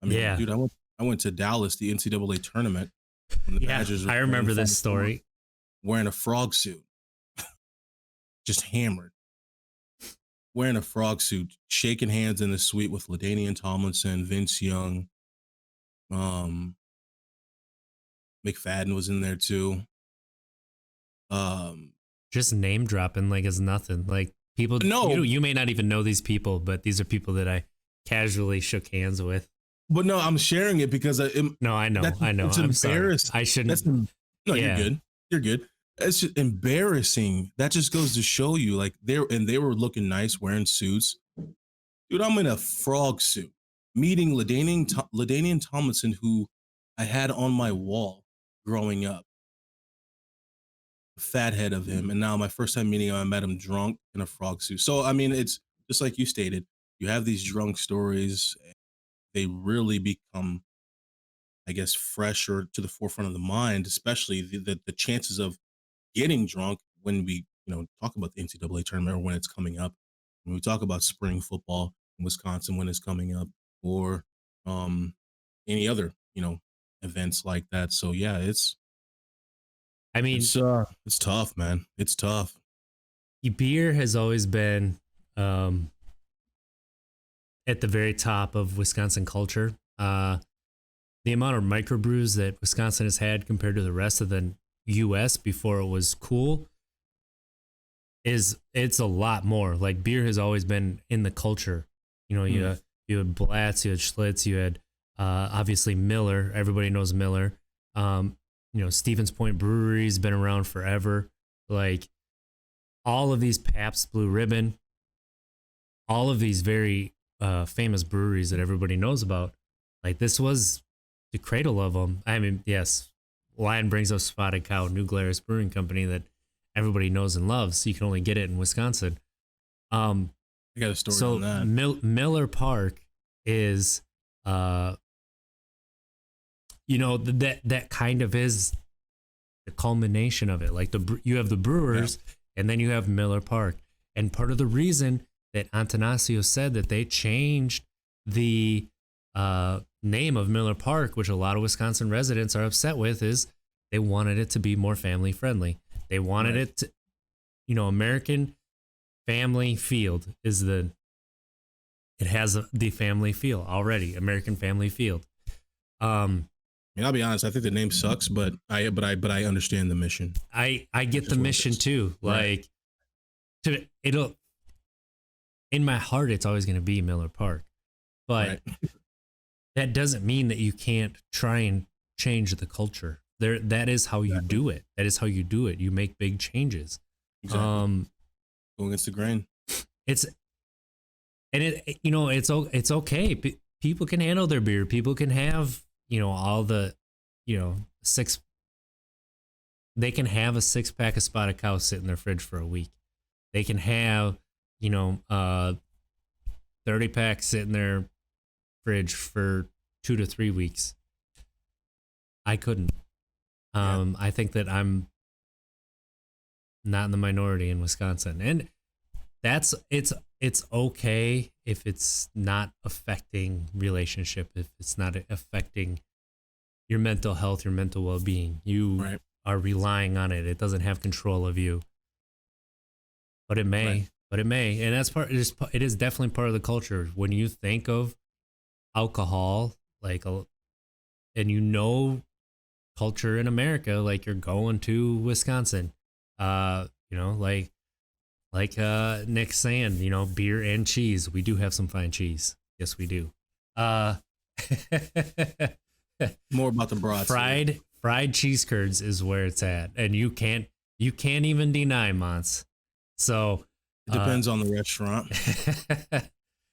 I mean, Yeah. dude, I went to Dallas, the NCAA tournament. When the Badgers were I remember playing this story. wearing a frog suit, just hammered. Wearing a frog suit, shaking hands in the suite with LaDainian Tomlinson, Vince Young, McFadden was in there too. Just name dropping like it's nothing. Like people, No. you may not even know these people, but these are people that I casually shook hands with. But no, I'm sharing it because No, I know. It's I'm embarrassing. sorry. I shouldn't. No, Yeah. you're good. You're good. It's just embarrassing. That just goes to show you, like they were looking nice wearing suits. Dude, I'm in a frog suit, meeting LaDainian Tomlinson, who I had on my wall growing up. Fat head of him, and now my first time meeting him, I met him drunk in a frog suit. So I mean, it's just like you stated. You have these drunk stories; they really become, I guess, fresh or to the forefront of the mind, especially the chances of getting drunk when we talk about the NCAA tournament or when it's coming up. When we talk about spring football in Wisconsin when it's coming up, or any other events like that. So yeah, I mean, it's tough, man. It's tough. beer has always been at the very top of Wisconsin culture. The amount of microbrews that Wisconsin has had compared to the rest of the U.S. before it was cool it's a lot more. Like beer has always been in the culture. You had Blatz, you had Schlitz, you had obviously Miller. Everybody knows Miller. Stevens Point Brewery's been around forever. Like all of these Pabst Blue Ribbon, all of these very famous breweries that everybody knows about. Like this was the cradle of them. I mean, yes, Lion brings up Spotted Cow, New Glarus Brewing Company that everybody knows and loves. You can only get it in Wisconsin. I got a story on that. Miller Park is, that kind of is the culmination of it. Like you have the Brewers, and then you have Miller Park. And part of the reason that Antanasio said that they changed the name of Miller Park, which a lot of Wisconsin residents are upset with, is they wanted it to be more family friendly. They wanted it to, American Family Field it has the family feel already. American Family Field. I'll be honest. I think the name sucks, but I understand the mission. I get the mission too. Like, it'll in my heart, it's always going to be Miller Park, but that doesn't mean that you can't try and change the culture. There, that is how you Exactly. do it. That is how you do it. You make big changes. Exactly. Um, Go against the grain. it's and it's okay. People can handle their beer. People can have all the six. They can have a 6 pack of Spotted Cow sit in their fridge for a week. They can have 30 pack sit in their fridge for 2 to 3 weeks. I couldn't. I think that I'm not in the minority in Wisconsin, and it's okay if it's not affecting relationship, if it's not affecting your mental health, your mental well-being. You Right. are relying on it. It doesn't have control of you, but it may. Right. But it may, and that's part. It is definitely part of the culture. When you think of alcohol, like and culture in America, like you're going to Wisconsin, like Nick's saying, beer and cheese. We do have some fine cheese. Yes, we do. Uh, More about the broad. fried cheese curds is where it's at, and you can't even deny Mons. So It depends on the restaurant.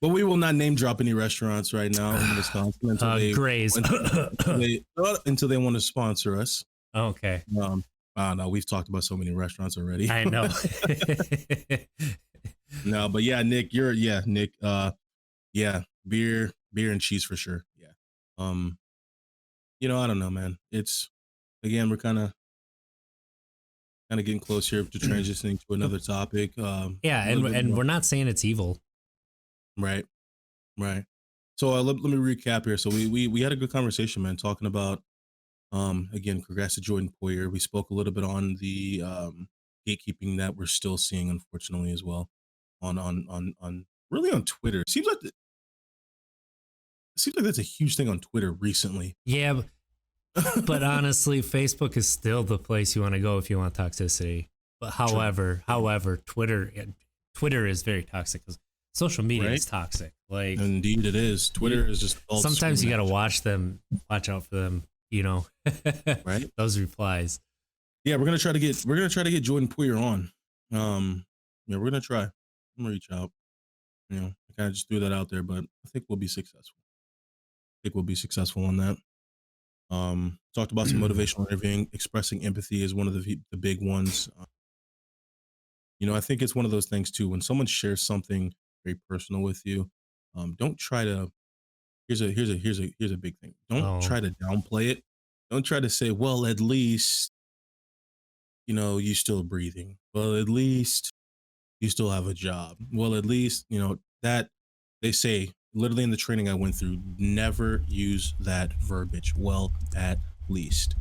But we will not name drop any restaurants right now in Wisconsin Graze. Until they want to sponsor us. Okay. I don't know. We've talked about so many restaurants already. I know. No, but yeah, Nick, Nick. Yeah, beer and cheese for sure. Yeah. I don't know, man. It's again, we're kind of getting close here to transitioning to another topic. Yeah, and we're not saying it's evil. Right. Right. So let me recap here. So we had a good conversation, man, talking about again, congrats to Jordan Poyer. We spoke a little bit on the gatekeeping that we're still seeing, unfortunately, as well on really on Twitter. It seems like that's a huge thing on Twitter recently. Yeah, but honestly, Facebook is still the place you want to go if you want toxicity. But however, Twitter is very toxic because social media is toxic. Like, indeed, it is. Twitter is just sometimes you got to watch out for them. Right? Those replies. Yeah, we're gonna try to get Jordan Poyer on. Yeah, we're gonna try. I'm gonna reach out. I kind of just threw that out there, but I think we'll be successful. On that. Talked about some motivational interviewing. Expressing empathy is one of the big ones. I think it's one of those things too. When someone shares something very personal with you, don't try to. Here's a big thing. Don't try to downplay it. Don't try to say, well, at least you still breathing. Well, at least you still have a job. Well, at least that they say literally in the training I went through. Never use that verbiage. Well, at least.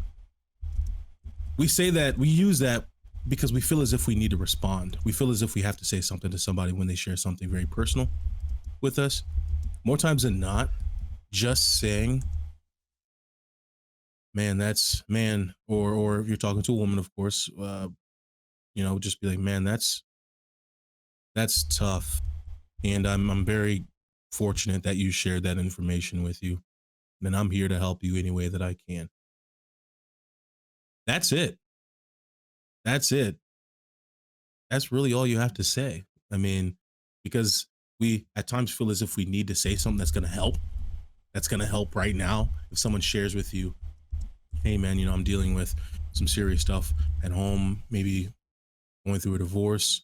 We say that, we use that because we feel as if we need to respond. We feel as if we have to say something to somebody when they share something very personal with us. More times than not, just saying, man, or if you're talking to a woman, of course, just be like, man, that's tough. And I'm very fortunate that you shared that information with you. And I'm here to help you any way that I can. That's it. That's really all you have to say. I mean, because we at times feel as if we need to say something that's going to help right now. If someone shares with you, hey man, I'm dealing with some serious stuff at home, maybe going through a divorce.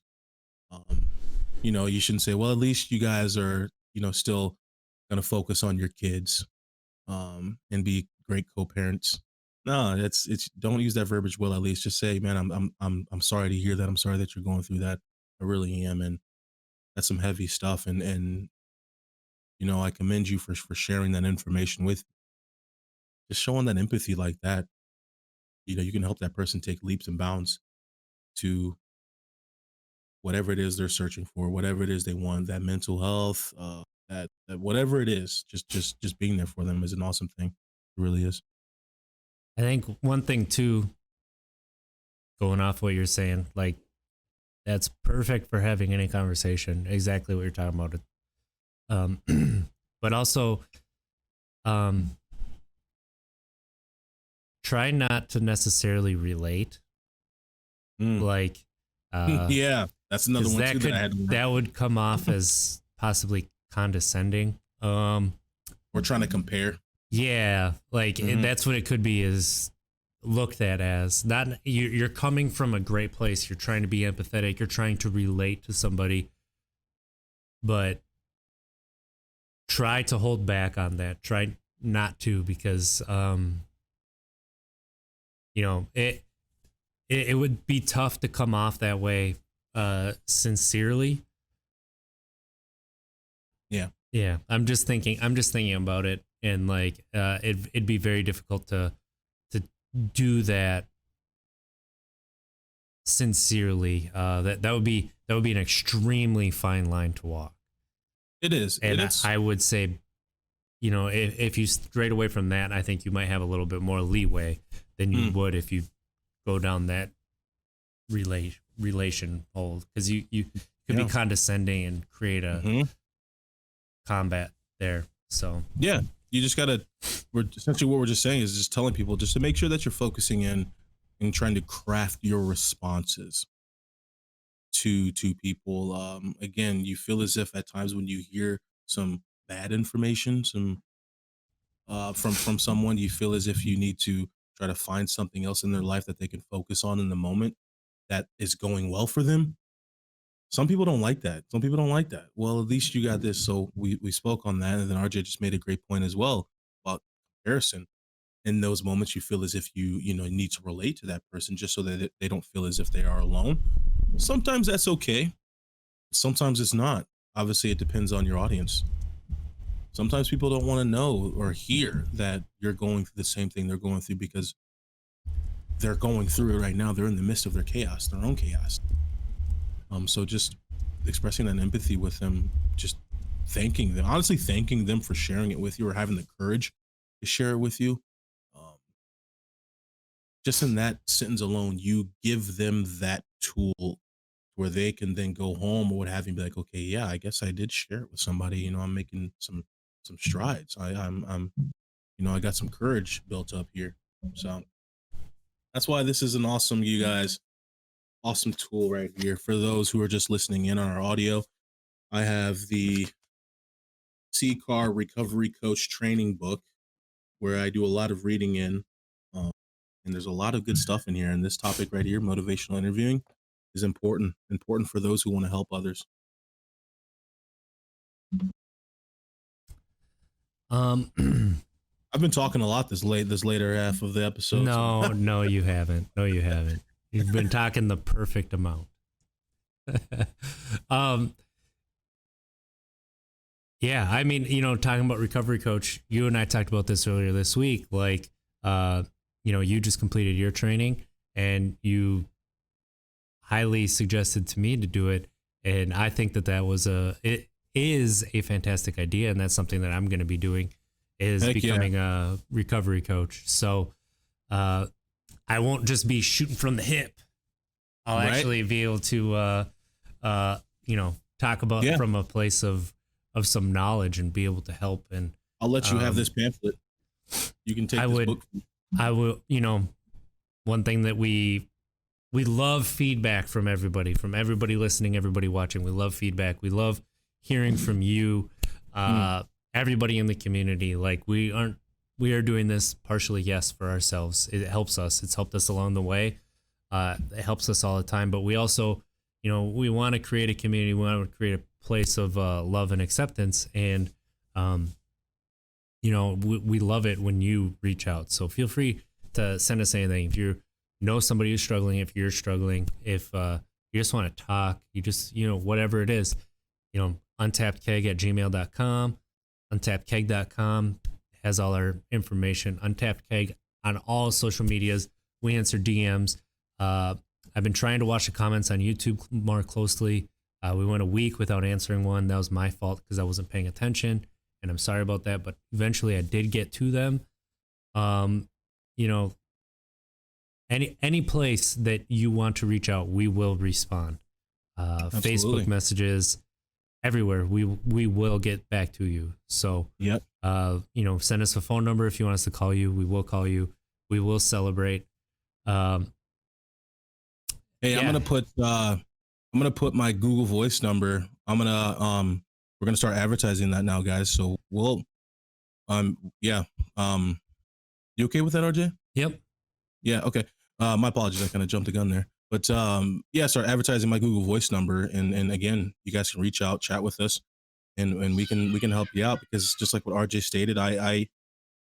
You shouldn't say, well, at least you guys are, still going to focus on your kids, and be great co-parents. No, it's don't use that verbiage. Well, at least just say, man, I'm sorry to hear that. I'm sorry that you're going through that. I really am. And that's some heavy stuff. And I commend you for sharing that information with me. Just showing that empathy like that. You can help that person take leaps and bounds to whatever it is they're searching for, whatever it is they want, that mental health, that whatever it is, just being there for them is an awesome thing. It really is. I think one thing too, going off what you're saying, like that's perfect for having any conversation. Exactly what you're talking about. But also um, try not to necessarily relate, Mm. like, Yeah, that's another because one too that that I could had to learn. that would come off as possibly condescending. We're trying to compare. Yeah, like Hmm. that's what it could be, is looked at as not you're coming from a great place. You're trying to be empathetic. You're trying to relate to somebody, but try to hold back on that. Try not to, because you know it would be tough to come off that way sincerely. Yeah. Yeah, I'm just thinking about it, and like it'd be very difficult to do that sincerely. That would be an extremely fine line to walk. It is. And And it's I would say, you know, if you strayed away from that, I think you might have a little bit more leeway than you mm, would if you go down that relation hole, because you could be yeah. condescending and create a Hmm. combat there. So Yeah. You just gotta we're essentially what we're just saying is just telling people just to make sure that you're focusing in and trying to craft your responses to people. Again, you feel as if at times when you hear some bad information, some from someone, you feel as if you need to try to find something else in their life that they can focus on in the moment that is going well for them. Some people don't like that. Some people don't like that. Well, at least you got this. So we spoke on that, and then RJ just made a great point as well about comparison. In those moments, you feel as if you know need to relate to that person just so that they don't feel as if they are alone. Sometimes that's okay. Sometimes it's not. Obviously, it depends on your audience. Sometimes people don't want to know or hear that you're going through the same thing they're going through because they're going through it right now. They're in the midst of their chaos, their own chaos. So just expressing that empathy with them, just thanking them, honestly thanking them for sharing it with you or having the courage to share it with you. Um, just in that sentence alone, you give them that tool where they can then go home or what have you and be like, okay, yeah, I guess I did share it with somebody. You know, I'm making some strides. I'm you know, I got some courage built up here. So that's why this is an awesome, you guys, awesome tool right here. For those who are just listening in on our audio, I have the C Car Recovery Coach training book where I do a lot of reading in. Um, and there's a lot of good stuff in here. And this topic right here, motivational interviewing, is important for those who want to help others. um I've been talking a lot this later half of the episode. So no, you haven't. No, you haven't. You've been talking the perfect amount. um Yeah, I mean, you know, talking about recovery coach, you and I talked about this earlier this week. Like, uh, you know, you just completed your training and you highly suggested to me to do it, and I think it is a fantastic idea, and that's something that I'm going to be doing, is heck yeah, becoming a recovery coach. So, uh, I won't just be shooting from the hip. I'll right? actually be able to, you know, talk about Yeah, from a place of some knowledge and be able to help. And I'll let you have this um, pamphlet. You can I take this would, book. I will, you know, one thing that we love feedback from everybody listening, everybody watching. We love feedback. We love hearing from you, Mm, everybody in the community. Like we are doing this partially, yes, for ourselves. It helps us. It's helped us along the way. It helps us all the time. But we also, you know, we want to create a community. We want to create a place of love and acceptance. And, um, you know, we love it when you reach out. So feel free to send us anything. If you know somebody who's struggling, if you're struggling, if you just want to talk, you just, you know, whatever it is, you know, untappedkeg@gmail.com, untappedkeg.com has all our information. Untapped Keg on all social medias. We answer DMs. I've been trying to watch the comments on YouTube more closely. We went a week without answering one. That was my fault because I wasn't paying attention, and I'm sorry about that. But eventually, I did get to them. Um, you know, any place that you want to reach out, we will respond. Facebook absolutely. messages, everywhere. We will get back to you. So, Yep. send us a phone number if you want us to call you. We will call you. We will celebrate. Um, Hey, yeah. I'm gonna put my Google Voice number. We're gonna start advertising that now, guys. So yeah. You okay with that, RJ? Yep. Yeah, okay. My apologies, I kind of jumped the gun there. But yeah, start advertising my Google Voice number, and again, you guys can reach out, chat with us, and we can help you out, because just like what RJ stated, I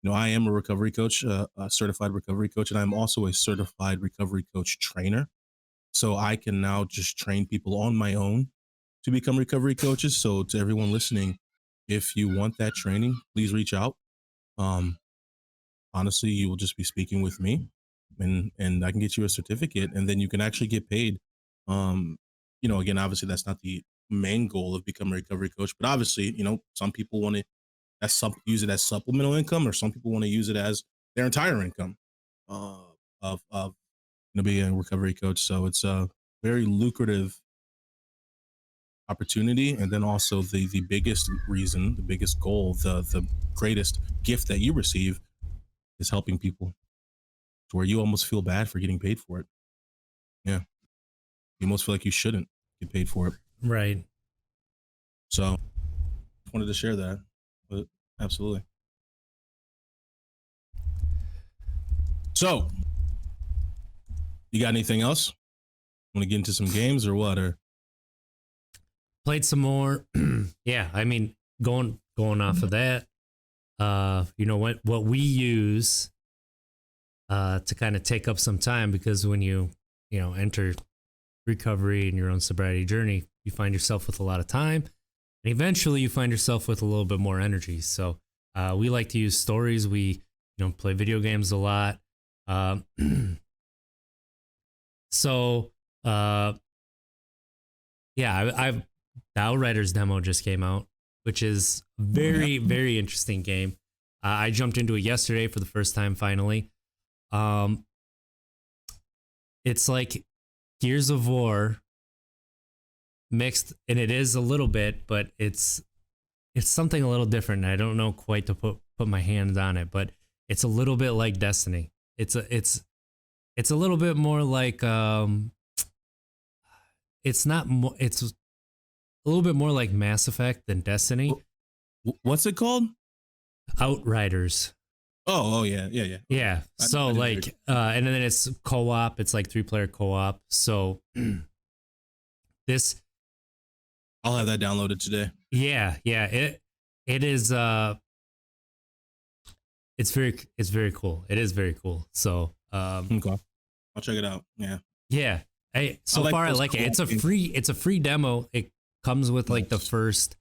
am a recovery coach, a certified recovery coach, and I'm also a certified recovery coach trainer. So I can now just train people on my own to become recovery coaches. So to everyone listening, if you want that training, please reach out. Um, Honestly, you will just be speaking with me, and I can get you a certificate, and then you can actually get paid. um Again, obviously that's not the main goal of becoming a recovery coach, but obviously, some people want to use it as supplemental income, or some people want to use it as their entire income, uh of being a recovery coach. So it's a very lucrative opportunity, and then also the biggest reason, the biggest goal, the greatest gift that you receive is helping people, to where you almost feel bad for getting paid for it. Yeah. You almost feel like you shouldn't get paid for it. Right. So wanted to share that. But absolutely. So you got anything else? Want to get into some games or what? Or Played some more. Yeah. I mean, going off of that, what we use to kind of take up some time, because when you enter recovery and your own sobriety journey, you find yourself with a lot of time, and eventually you find yourself with a little bit more energy. So we like to use stories. We play video games a lot. Um, so yeah, I've the Outriders demo just came out, which is a very very interesting game. I jumped into it yesterday for the first time finally. Um, it's like Gears of War mixed, and it is a little bit, but it's something a little different. I don't know quite to put my hands on it, but it's a little bit like Destiny. It's a little bit more like it's not it's a little bit more like Mass Effect than Destiny. what's it called? Outriders. Oh yeah, yeah, yeah. Yeah. So like and then it's co-op. It's like 3-player co-op. So this I'll have that downloaded today. yeah, it is it's very cool. It is very cool. So Okay. I'll check it out. Yeah. yeah. So like far I those like it. co-op games. It's a free demo. It comes with like the Nice. first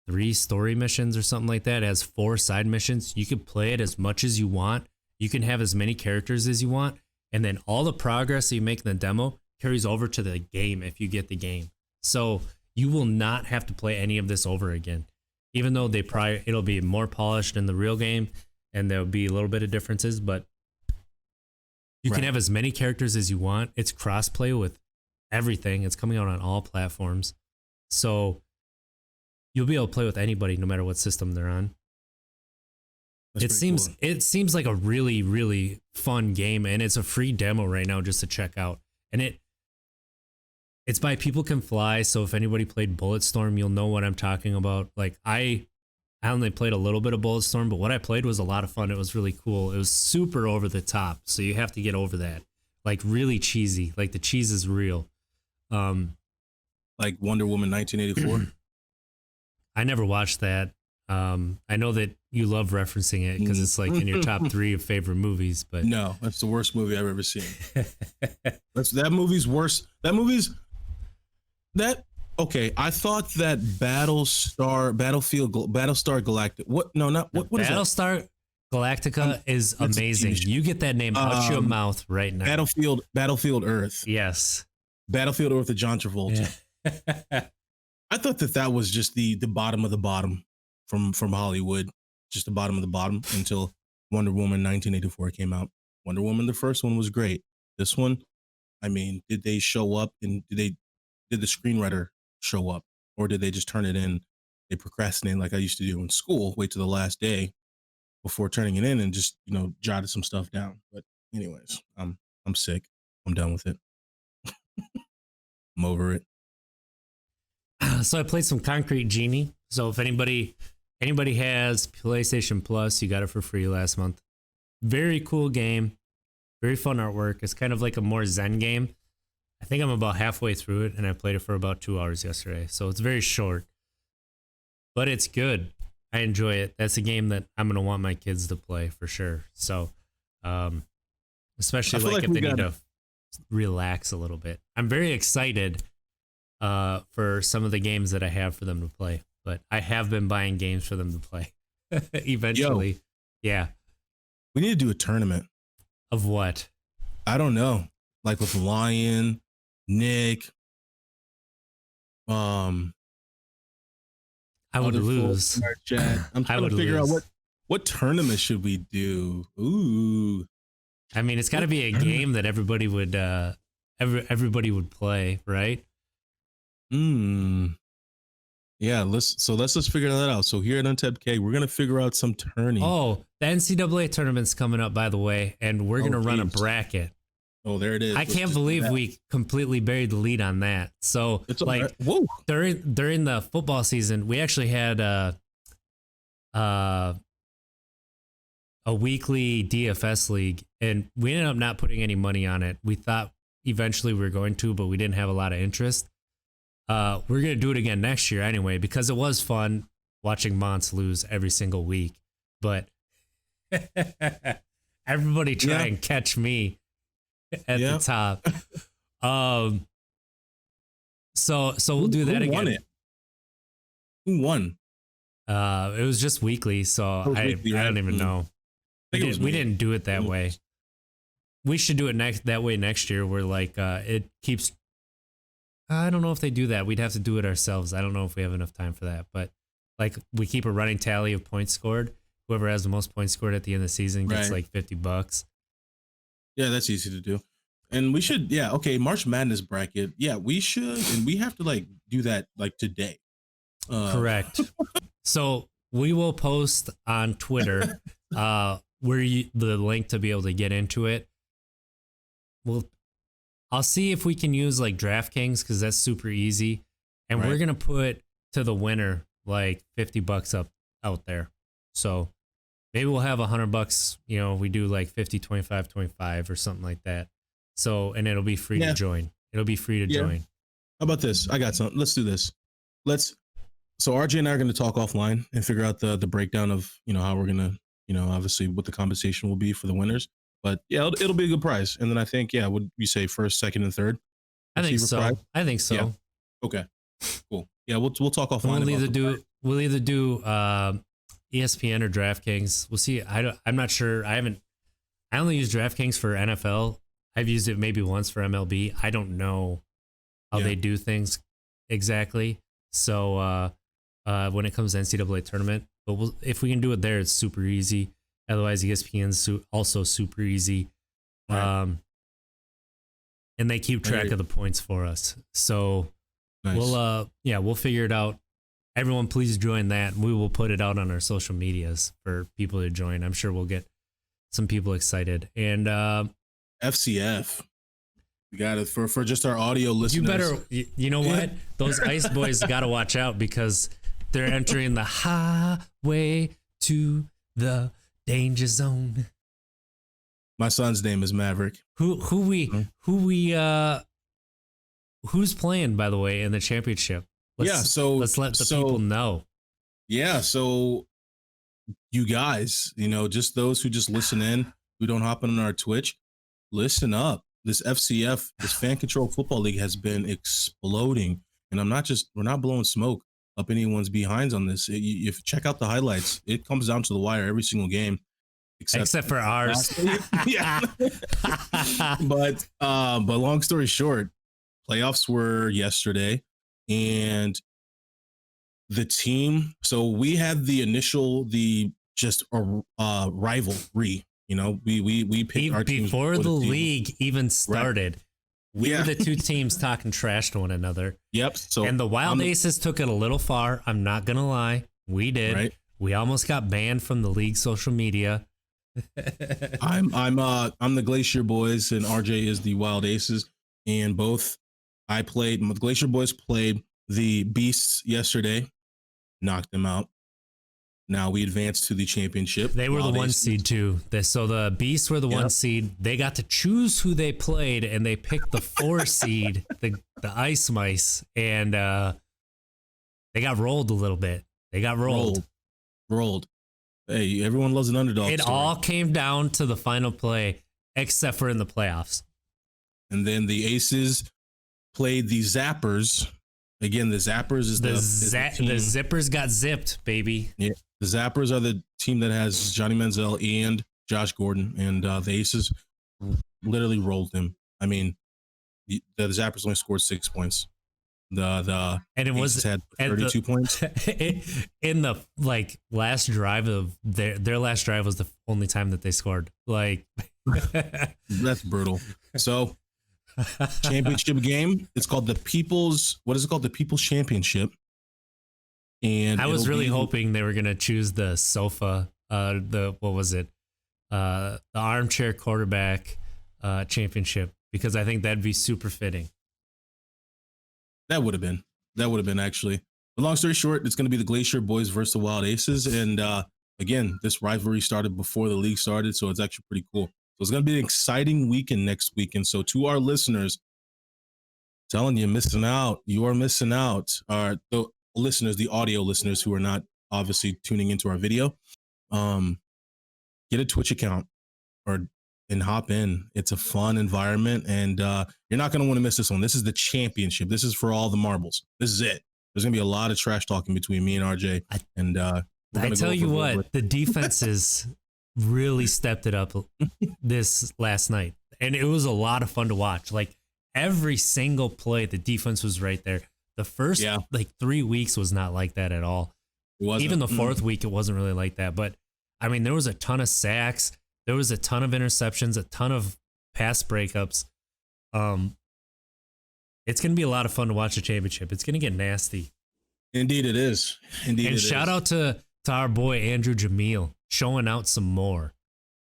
3 story missions or something like that. It has 4 side missions. You can play it as much as you want. You can have as many characters as you want, and then all the progress that you make in the demo carries over to the game if you get the game. So you will not have to play any of this over again. Even though it'll be more polished in the real game, and there'll be a little bit of differences, but you can Right. have as many characters as you want. It's crossplay with everything. It's coming out on all platforms. So you'll be able to play with anybody no matter what system they're on. That's It pretty seems cool. it seems like a really really fun game, and it's a free demo right now just to check out. And it's by People Can Fly, so if anybody played Bulletstorm, you'll know what I'm talking about. Like I only played a little bit of Bulletstorm, but what I played was a lot of fun. It was really cool. It was super over the top, so you have to get over that. Like really cheesy. Like the cheese is real. Like Wonder Woman 1984. I never watched that. I know that you love referencing it because it's like in your top 3 of favorite movies, but No, that's the worst movie I've ever seen. That movie's worse. Okay, I thought that Battlestar Galactic. What? No, not what is that? Battlestar Galactica is it's a amazing. TV show. You get that name out your mouth right now. Battlefield Earth. Yes. Battlefield Earth with John Travolta. Yeah. I thought that was just the bottom of the bottom from Hollywood, just the bottom of the bottom, until Wonder Woman 1984 came out. Wonder Woman, the first one, was great. This one, I mean, did they show up, and did the screenwriter show up? or did they just turn it in? They procrastinate like I used to do in school, wait to the last day before turning it in and just, jotted some stuff down. But anyways, I'm sick. I'm done with it. I'm over it. So I played some Concrete Genie. So if anybody has PlayStation Plus, you got it for free last month. Very cool game. Very fun artwork. It's kind of like a more Zen game. I think I'm about halfway through it, and I played it for about 2 hours yesterday. So it's very short, but it's good. I enjoy it. That's a game that I'm going to want my kids to play for sure. So, especially like if they need to relax a little bit. I'm very excited for some of the games that I have for them to play, but I have been buying games for them to play eventually. Yeah. We need to do a tournament. Of what? I don't know. Like with Lion, Nick. I would lose. I'm trying to figure out what tournament should we do. Ooh. I mean, it's got to be a game that everybody would everybody would play, right? Yeah, let's just figure that out. So here at Untapped Keg, we're gonna figure out some tourney. Oh, the NCAA tournament's coming up, by the way, and we're gonna run a bracket. Oh, there it is. I can't believe we completely buried the lead on that. So, it's like, whoa. during the football season, we actually had a weekly DFS league, and we ended up not putting any money on it. We thought eventually we were going to, but we didn't have a lot of interest. We're gonna do it again next year anyway, because it was fun watching Monts lose every single week. But everybody try and catch me at the top. So we'll do that again. Who won? It was just weekly, so I don't even know. We didn't do it that way. We should do it that way next year, where like it keeps. I don't know if they do that. We'd have to do it ourselves. I don't know if we have enough time for that. But like we keep a running tally of points scored. Whoever has the most points scored at the end of the season gets like $50. Yeah, that's easy to do. And we should, March Madness bracket. Yeah, we should, and we have to like do that like today. Correct. So we will post on Twitter the link to be able to get into it. I'll see if we can use like DraftKings, because that's super easy, and we're gonna put to the winner like $50 out there. So maybe we'll have $100. We do like 50, 25, 25 or something like that. So, and it'll be free to join. It'll be free to join. How about this? I got something. Let's do this. So RJ and I are going to talk offline and figure out the breakdown of, how we're going to, obviously what the compensation will be for the winners. But yeah, it'll be a good prize. And then I think, would you say first, second, and third? I think so. Prize? I think so. Yeah. Okay. Cool. Yeah, we'll talk offline. We'll either do ESPN or DraftKings. We'll see. I'm not sure. I only use DraftKings for NFL. I've used it maybe once for MLB. I don't know how they do things exactly. So when it comes to NCAA tournament, but if we can do it there, it's super easy. Otherwise, ESPN's also super easy. Right. And they keep track of the points for us. So nice. We'll figure it out. Everyone, please join that. We will put it out on our social medias for people to join. I'm sure we'll get some people excited. And FCF. We got it for just our audio listeners. You know what? Those Ice Boys got to watch out, because they're entering the highway to the danger zone. My son's name is Maverick. Who's playing, by the way, in the championship? Let's let the people know. Yeah, so you guys, just those who just listen in, who don't hop on our Twitch, listen up. This FCF, this Fan Control Football League, has been exploding, and we're not blowing smoke up anyone's behinds on this. If you check out the highlights, it comes down to the wire every single game, except for ours. Yeah. But long story short, playoffs were yesterday, and the team. So we had rivalry. We picked our teams before the league even started. We were the two teams talking trash to one another. Yep. So and the Wild Aces took it a little far. I'm not gonna lie. We did. Right. We almost got banned from the league social media. I'm the Glacier Boys and RJ is the Wild Aces, and both the Glacier Boys played the Beasts yesterday, knocked them out. Now we advanced to the championship. They were Wild the one Aces. seed too. So the Beasts were the one seed. They got to choose who they played, and they picked the 4 seed, the Ice Mice, and they got rolled a little bit. They got rolled. Hey, everyone loves an underdog. It story. all came down to the final play, except for in the playoffs. And then the Aces played the Zappers. Again, the Zappers is The the team. Zippers got zipped, baby. Yeah, the Zappers are the team that has Johnny Manziel and Josh Gordon, and the Aces literally rolled them. I mean, the Zappers only scored 6 points. The And it Aces was had 32 points. in the last drive of their last drive was the only time that they scored. That's brutal. So championship game. It's called the People's. What is it called? The People's Championship. And I was really hoping they were gonna choose the sofa. What was it? The armchair quarterback championship, because I think that'd be super fitting. That would have been actually. But long story short, it's going to be the Glacier Boys versus the Wild Aces. And again, this rivalry started before the league started, so it's actually pretty cool. So it's going to be an exciting weekend next weekend. So to our listeners, telling you, missing out. You are missing out. The listeners, the audio listeners who are not obviously tuning into our video, get a Twitch account and hop in. It's a fun environment, and you're not going to want to miss this one. This is the championship. This is for all the marbles. This is it. There's going to be a lot of trash talking between me and RJ. And I tell you what, the defenses really stepped it up this last night, and it was a lot of fun to watch. Like every single play, the defense was right there. The first 3 weeks was not like that at all. It wasn't. Even the fourth week, it wasn't really like that. But I mean, there was a ton of sacks. There was a ton of interceptions, a ton of pass breakups. It's going to be a lot of fun to watch the championship. It's going to get nasty. Indeed it is. And shout out to our boy Andrew Jamil showing out some more.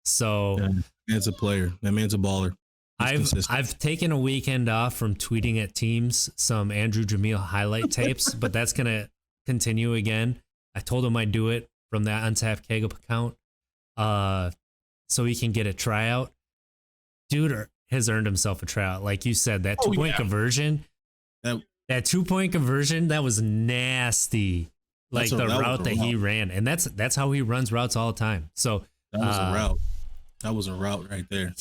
So that man's a player. That man's a baller. I've taken a weekend off from tweeting at teams some Andrew Jamil highlight tapes, but that's going to continue again. I told him I'd do it from that Untapped Keg account. So he can get a tryout. Dude has earned himself a tryout. Like you said, that 2-point conversion, that 2-point conversion, that was nasty. Like the route that he ran. And that's how he runs routes all the time. So that was a route. That was a route right there.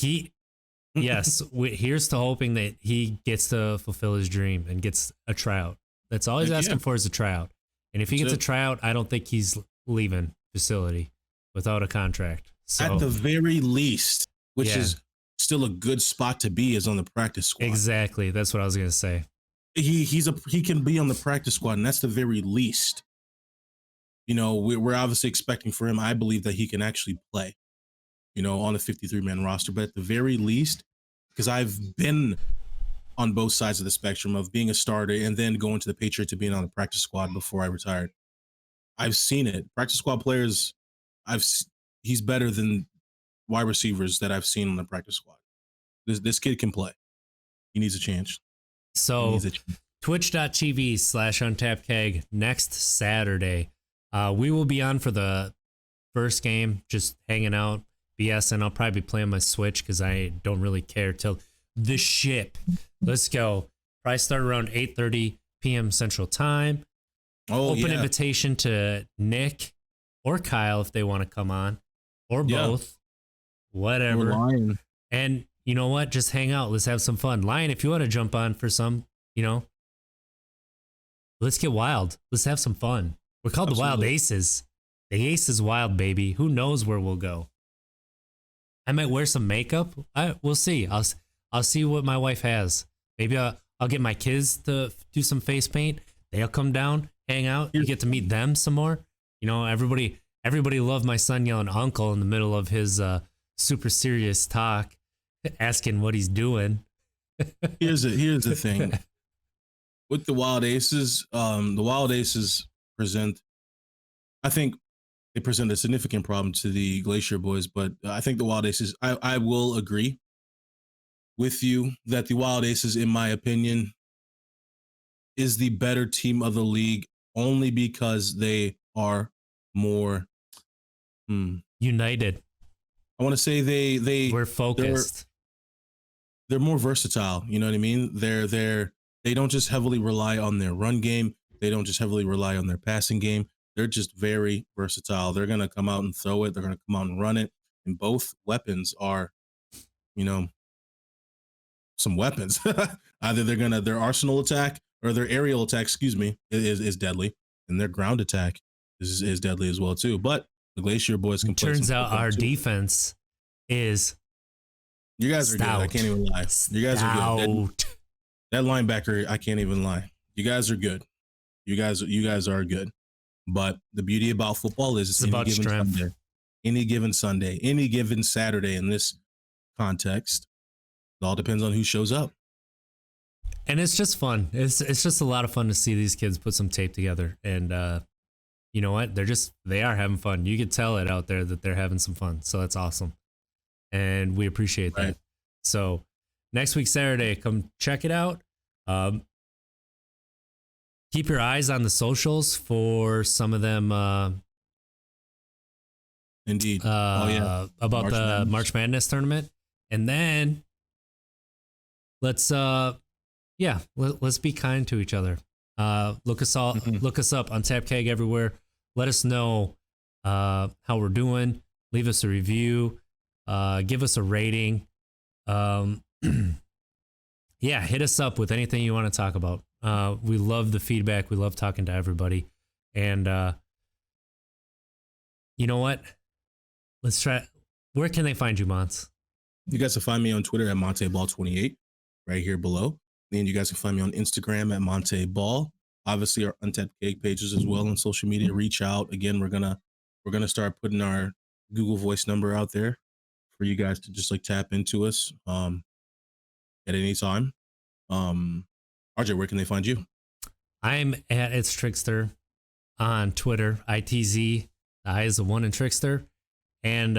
Yes, here's to hoping that he gets to fulfill his dream and gets a tryout. That's all he's asking for is a tryout. And if he gets a tryout, I don't think he's leaving facility without a contract. So, at the very least, which is still a good spot to be, is on the practice squad. Exactly. That's what I was going to say. He can be on the practice squad, and that's the very least. You know, we're obviously expecting for him. I believe that he can actually play, you know, on the 53-man roster. But at the very least, because I've been on both sides of the spectrum of being a starter and then going to the Patriots to being on the practice squad before I retired. I've seen it. Practice squad players, he's better than wide receivers that I've seen on the practice squad. This kid can play. He needs a chance. So twitch.tv/untappedkeg next Saturday. We will be on for the first game, just hanging out, BS, and I'll probably be playing my Switch because I don't really care till the ship. Let's go. Probably start around 8:30 p.m. Central Time. Open invitation to Nick or Kyle if they want to come on, or both, whatever. And you know what? Just hang out. Let's have some fun. Lion, if you want to jump on for some, you know, let's get wild. Let's have some fun. We're called the Wild Aces. The Ace is wild, baby. Who knows where we'll go? I might wear some makeup. We'll see. I'll see what my wife has. Maybe I'll get my kids to do some face paint. They'll come down, hang out. You get to meet them some more. You know, everybody loved my son yelling uncle in the middle of his super serious talk, asking what he's doing. Here's the thing with the Wild Aces. The Wild Aces present, I think, they present a significant problem to the Glacier Boys, but I think the Wild Aces. I will agree with you that the Wild Aces, in my opinion, is the better team of the league only because they are more. United. I want to say We're they're focused. they're more versatile. You know what I mean? They don't just heavily rely on their run game. They don't just heavily rely on their passing game. They're just very versatile. They're gonna come out and throw it. They're gonna come out and run it. And both weapons are, you know, some weapons. Either their arsenal attack or their aerial attack, excuse me, is deadly, and their ground attack is deadly as well too. But the Glacier Boys can play. Turns some out football, our too. defense is You guys are good. I can't even lie. You guys are good. That linebacker, I can't even lie. You guys are good. You guys are good. But the beauty about football is It's about strength. Any given Sunday, any given Saturday in this context, it all depends on who shows up. And it's just fun. It's just a lot of fun to see these kids put some tape together. And you know what? They are having fun. You could tell it out there that they're having some fun. So that's awesome. And we appreciate that. Right. So next week, Saturday, come check it out. Keep your eyes on the socials for some of them. Indeed. About the March Madness tournament. And then let's be kind to each other. Look us up, Untapped Keg everywhere. Let us know how we're doing. Leave us a review. Give us a rating. Hit us up with anything you want to talk about. We love the feedback. We love talking to everybody. And you know what? Let's try. Where can they find you, Mons? You guys can find me on Twitter at MonteBall28, right here below. And you guys can find me on Instagram at MonteBall. Obviously, our Untapped Keg pages as well on social media. Reach out. Again, we're gonna start putting our Google Voice number out there for you guys to just like tap into us at any time. RJ, where can they find you? I'm at It's Trickster on Twitter. ITZ. The I is the one in Trickster. And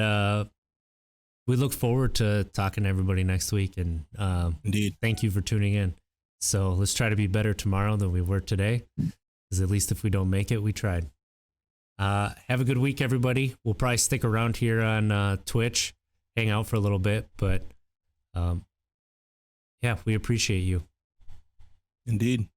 we look forward to talking to everybody next week. And Indeed. Thank you for tuning in. So let's try to be better tomorrow than we were today. Because at least if we don't make it, we tried. Have a good week, everybody. We'll probably stick around here on Twitch, hang out for a little bit. But we appreciate you. Indeed.